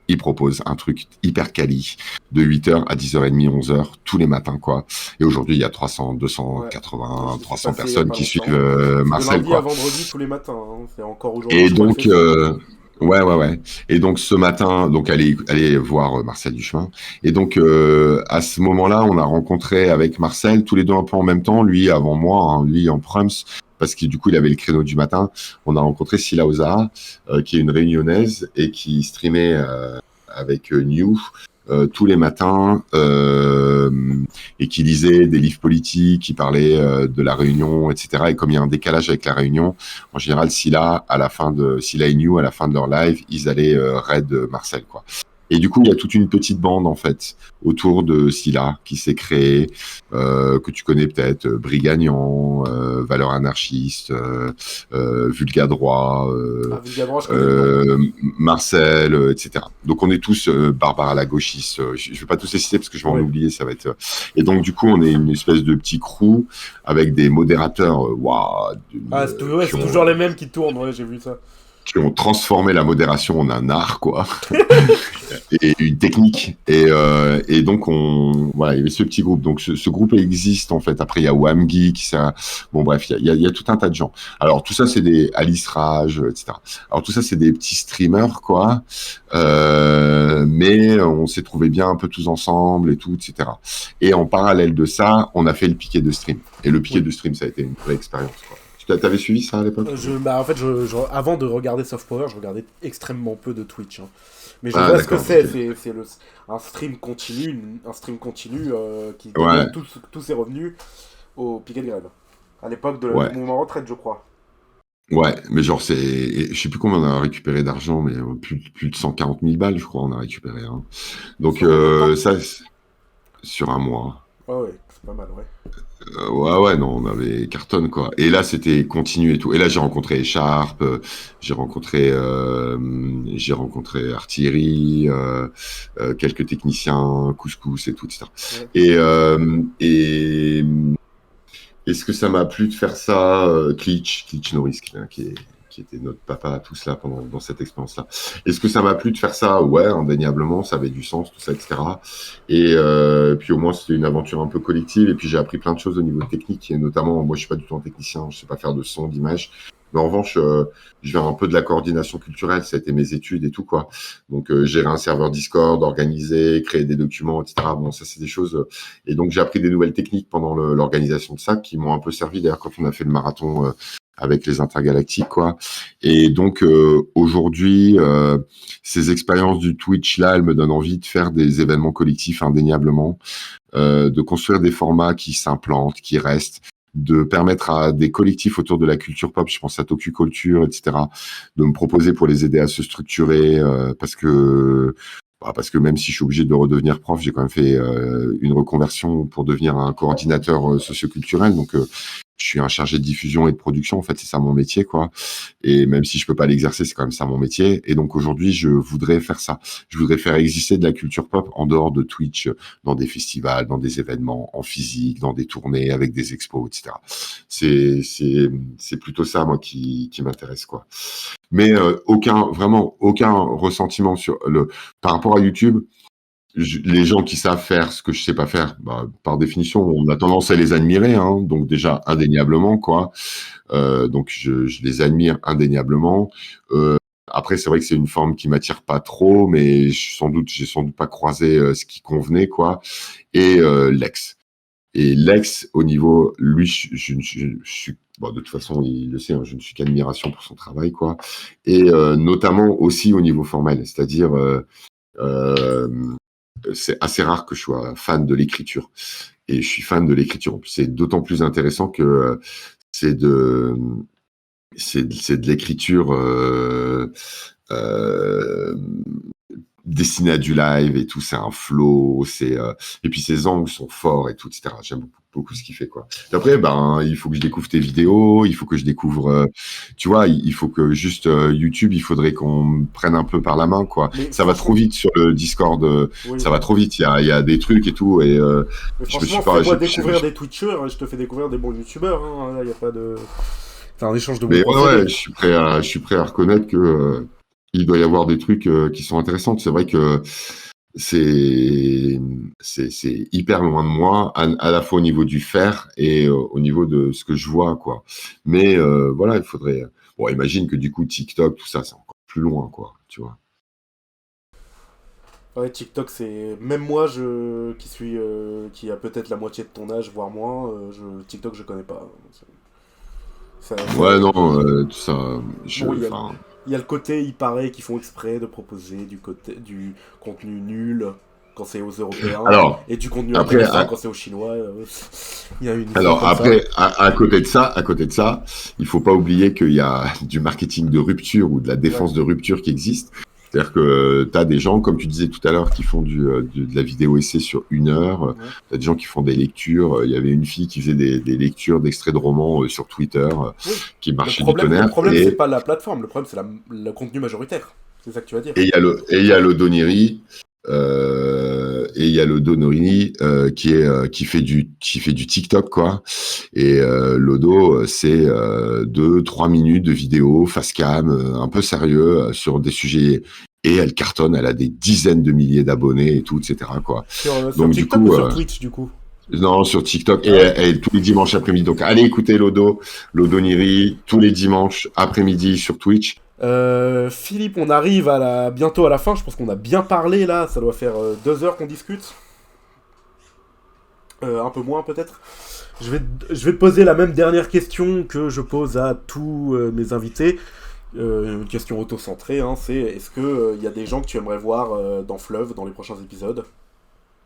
il propose un truc hyper quali de 8h à 10h30, 11h tous les matins, quoi. Et aujourd'hui, il y a 300, 280, 300 personnes qui suivent C'est de Marcel, lundi à quoi. vendredi tous les matins. Hein. C'est encore aujourd'hui, Et je crois que donc, c'est ça. ouais. Et donc ce matin, donc allez voir Marcel Duchemin. Et donc à ce moment-là, on a rencontré avec Marcel tous les deux un peu en même temps, lui avant moi, hein, lui en prums, parce que du coup il avait le créneau du matin. On a rencontré Silla Ozaha, qui est une réunionnaise et qui streamait avec New. Tous les matins et qui lisait des livres politiques, qui parlait de la Réunion, etc. Et comme il y a un décalage avec la Réunion, en général, Silla et New, à la fin de leur live, ils allaient raid Marcel, quoi. Et du coup, il y a toute une petite bande, en fait, autour de Silla qui s'est créée, que tu connais peut-être, Brigagnan, Valeurs anarchistes, Vulga Droit, Vulgaire, je connais le nom. Marcel, etc. Donc on est tous Barbara la gauchiste. Je vais pas tous les citer parce que je vais en oublier, ça va être. Et donc du coup, on est une espèce de petit crew avec des modérateurs. C'est toujours les mêmes qui tournent, ouais, j'ai vu ça. Qui ont transformé la modération en un art, quoi, et une technique. Et donc, voilà, il y avait ce petit groupe. Donc, ce groupe existe, en fait. Après, il y a Wamgi, bon, bref, il y a tout un tas de gens. Alors, tout ça, c'est des Alice Rage, etc. Alors, tout ça, c'est des petits streamers, quoi. Mais on s'est trouvé bien un peu tous ensemble et tout, etc. Et en parallèle de ça, on a fait le piquet de stream. Et le piquet de stream, ça a été une vraie expérience, quoi. T'avais suivi ça à l'époque? En fait, avant de regarder Soft Power, je regardais extrêmement peu de Twitch. Hein. Mais je vois ce que c'est. Okay. C'est un stream continu, qui donne tous ses revenus au piquet de grève. À l'époque du mouvement retraite, je crois. Ouais, mais genre, je sais plus combien on a récupéré d'argent, mais plus de 140 000 balles, je crois, on a récupéré. Hein. Donc, ça, sur un mois. Ouais, c'est pas mal, ouais. Ouais, non, on avait cartonne, quoi. Et là, c'était continu et tout. Et là, j'ai rencontré Sharp, j'ai rencontré Artillerie, quelques techniciens, Couscous et tout, etc. Ouais. Et ce que ça m'a plu de faire ça, Klitsch Norris, qui était notre papa à tous là dans cette expérience-là. Est-ce que ça m'a plu de faire ça? Ouais, indéniablement, ça avait du sens, tout ça, etc. Et puis au moins, c'était une aventure un peu collective. Et puis j'ai appris plein de choses au niveau technique, et notamment, moi, je suis pas du tout un technicien, je sais pas faire de son, d'image. Mais en revanche, je viens un peu de la coordination culturelle, ça a été mes études et tout, quoi. Donc, gérer un serveur Discord, organiser, créer des documents, etc. Bon, ça, c'est des choses. Et donc, j'ai appris des nouvelles techniques pendant l'organisation de ça, qui m'ont un peu servi, d'ailleurs, quand on a fait le marathon avec les intergalactiques, quoi. Et donc, aujourd'hui, ces expériences du Twitch, là, elles me donnent envie de faire des événements collectifs, indéniablement, de construire des formats qui s'implantent, qui restent, de permettre à des collectifs autour de la culture pop, je pense à Toku Culture, etc., de me proposer pour les aider à se structurer, parce que même si je suis obligé de redevenir prof, j'ai quand même fait une reconversion pour devenir un coordinateur socioculturel, donc je suis un chargé de diffusion et de production, en fait, c'est ça mon métier, quoi. Et même si je peux pas l'exercer, c'est quand même ça mon métier. Et donc aujourd'hui, je voudrais faire ça. Je voudrais faire exister de la culture pop en dehors de Twitch, dans des festivals, dans des événements, en physique, dans des tournées, avec des expos, etc. C'est plutôt ça, moi, qui m'intéresse, quoi. Mais aucun ressentiment par rapport à YouTube. Les gens qui savent faire ce que je sais pas faire, par définition, on a tendance à les admirer, hein, donc déjà indéniablement, quoi. Donc je les admire indéniablement. Après, c'est vrai que c'est une forme qui m'attire pas trop, mais j'ai sans doute pas croisé ce qui convenait, quoi. Et Lex. Et Lex, au niveau, lui, je suis, bon, de toute façon, il le sait, hein, je ne suis qu'admiration pour son travail, quoi. Et notamment aussi au niveau formel, c'est-à-dire c'est assez rare que je sois fan de l'écriture. Et je suis fan de l'écriture. C'est d'autant plus intéressant que c'est de l'écriture destinée à du live et tout. C'est un flow. Et puis ses angles sont forts et tout, etc. J'aime beaucoup ce qu'il fait, quoi. Et après, il faut que je découvre tes vidéos, il faut que je découvre, tu vois, il faut que juste YouTube, il faudrait qu'on me prenne un peu par la main, quoi. Mais ça va trop vite sur le Discord, ça va trop vite, il y a des trucs et tout, et mais franchement, fais-moi découvrir des Twitchers, je te fais découvrir des bons YouTubeurs, là, il n'y a pas de... C'est un échange de bons conseils. Ouais, je suis prêt à reconnaître que il doit y avoir des trucs qui sont intéressants. C'est vrai que c'est hyper loin de moi, à la fois au niveau du faire et au niveau de ce que je vois, quoi. Mais voilà, il faudrait. Bon, imagine que du coup TikTok, tout ça, c'est encore plus loin, quoi. Tu vois. Ouais, TikTok, c'est. Même moi, qui a peut-être la moitié de ton âge, voire moins, TikTok, je connais pas. Ouais, non, tout ça. Bon, Enfin. il y a le côté, il paraît, qu'ils font exprès de proposer du contenu nul quand c'est aux Européens Alors, et du contenu après, intéressant quand c'est aux Chinois. Il y a une histoire alors comme ça. après, à côté de ça, il faut pas oublier qu'il y a du marketing de rupture ou de la défense Ouais. de rupture qui existe. C'est-à-dire que tu as des gens, comme tu disais tout à l'heure, qui font de la vidéo essai sur 1 heure. Ouais. Tu as des gens qui font des lectures. Il y avait une fille qui faisait des lectures d'extraits de romans sur Twitter Oui. qui marchait Le du tonnerre. problème, c'est pas la plateforme, le problème, c'est le contenu majoritaire. C'est ça que tu vas dire. Et il y a l'Odoniri, qui fait du TikTok, quoi. Et Lodo, c'est 2-3 minutes de vidéo face cam, un peu sérieux sur des sujets. Et elle cartonne, elle a des dizaines de milliers d'abonnés et tout, etc., quoi. Sur Donc du TikTok coup, ou sur Twitch, du coup? non, sur TikTok Ah ouais. et tous les dimanches après-midi. Donc allez écouter Lodoniri tous les dimanches après-midi sur Twitch. Philippe, on arrive bientôt à la fin. Je pense qu'on a bien parlé là. Ça doit faire 2 heures qu'on discute. Un peu moins peut-être. Je vais te poser la même dernière question que je pose à tous mes invités. Une question auto-centrée, hein, c'est est-ce que y a des gens que tu aimerais voir dans Fleuve dans les prochains épisodes?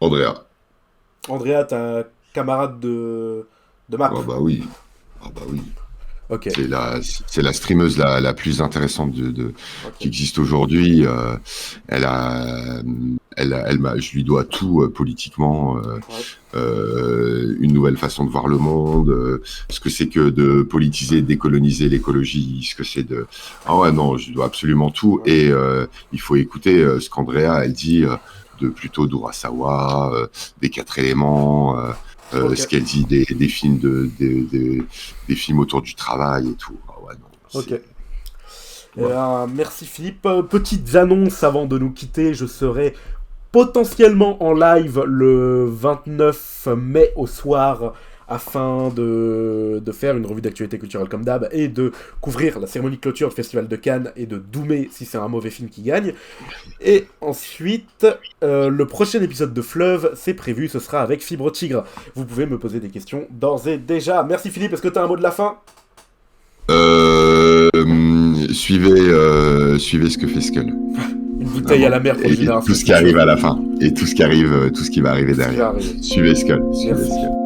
Andrea. Andrea, ta camarade de map. Ah bah oui. Ah bah oui. Ok, C'est la streameuse la plus intéressante qui ok. existe aujourd'hui. Je lui dois tout politiquement, Ouais. une nouvelle façon de voir le monde, ce que c'est que de politiser, décoloniser l'écologie, ce que c'est de. Ah ouais, non, je lui dois absolument tout. Ouais. Et il faut écouter ce qu'Andrea elle dit de plutôt d'Urasawa, des 4 éléments. Ok. Ce qu'elle dit des films des films autour du travail et tout. Ah ouais, non, Ok. voilà. Merci Philippe. Petites annonces avant de nous quitter. Je serai potentiellement en live le 29 mai au soir afin de faire une revue d'actualité culturelle comme d'hab et de couvrir la cérémonie de clôture du Festival de Cannes et de doumer si c'est un mauvais film qui gagne. Et ensuite, le prochain épisode de Fleuve, c'est prévu, ce sera avec Fibre Tigre. Vous pouvez me poser des questions d'ores et déjà. Merci Philippe, est-ce que tu as un mot de la fin? Suivez ce que fait Skull. Une bouteille à la mer pour les Et générations tout ce qui arrive à la fin. Et tout ce qui va arriver Tout ce qui va derrière. arriver. Suivez Skull. Suivez Merci. Skull.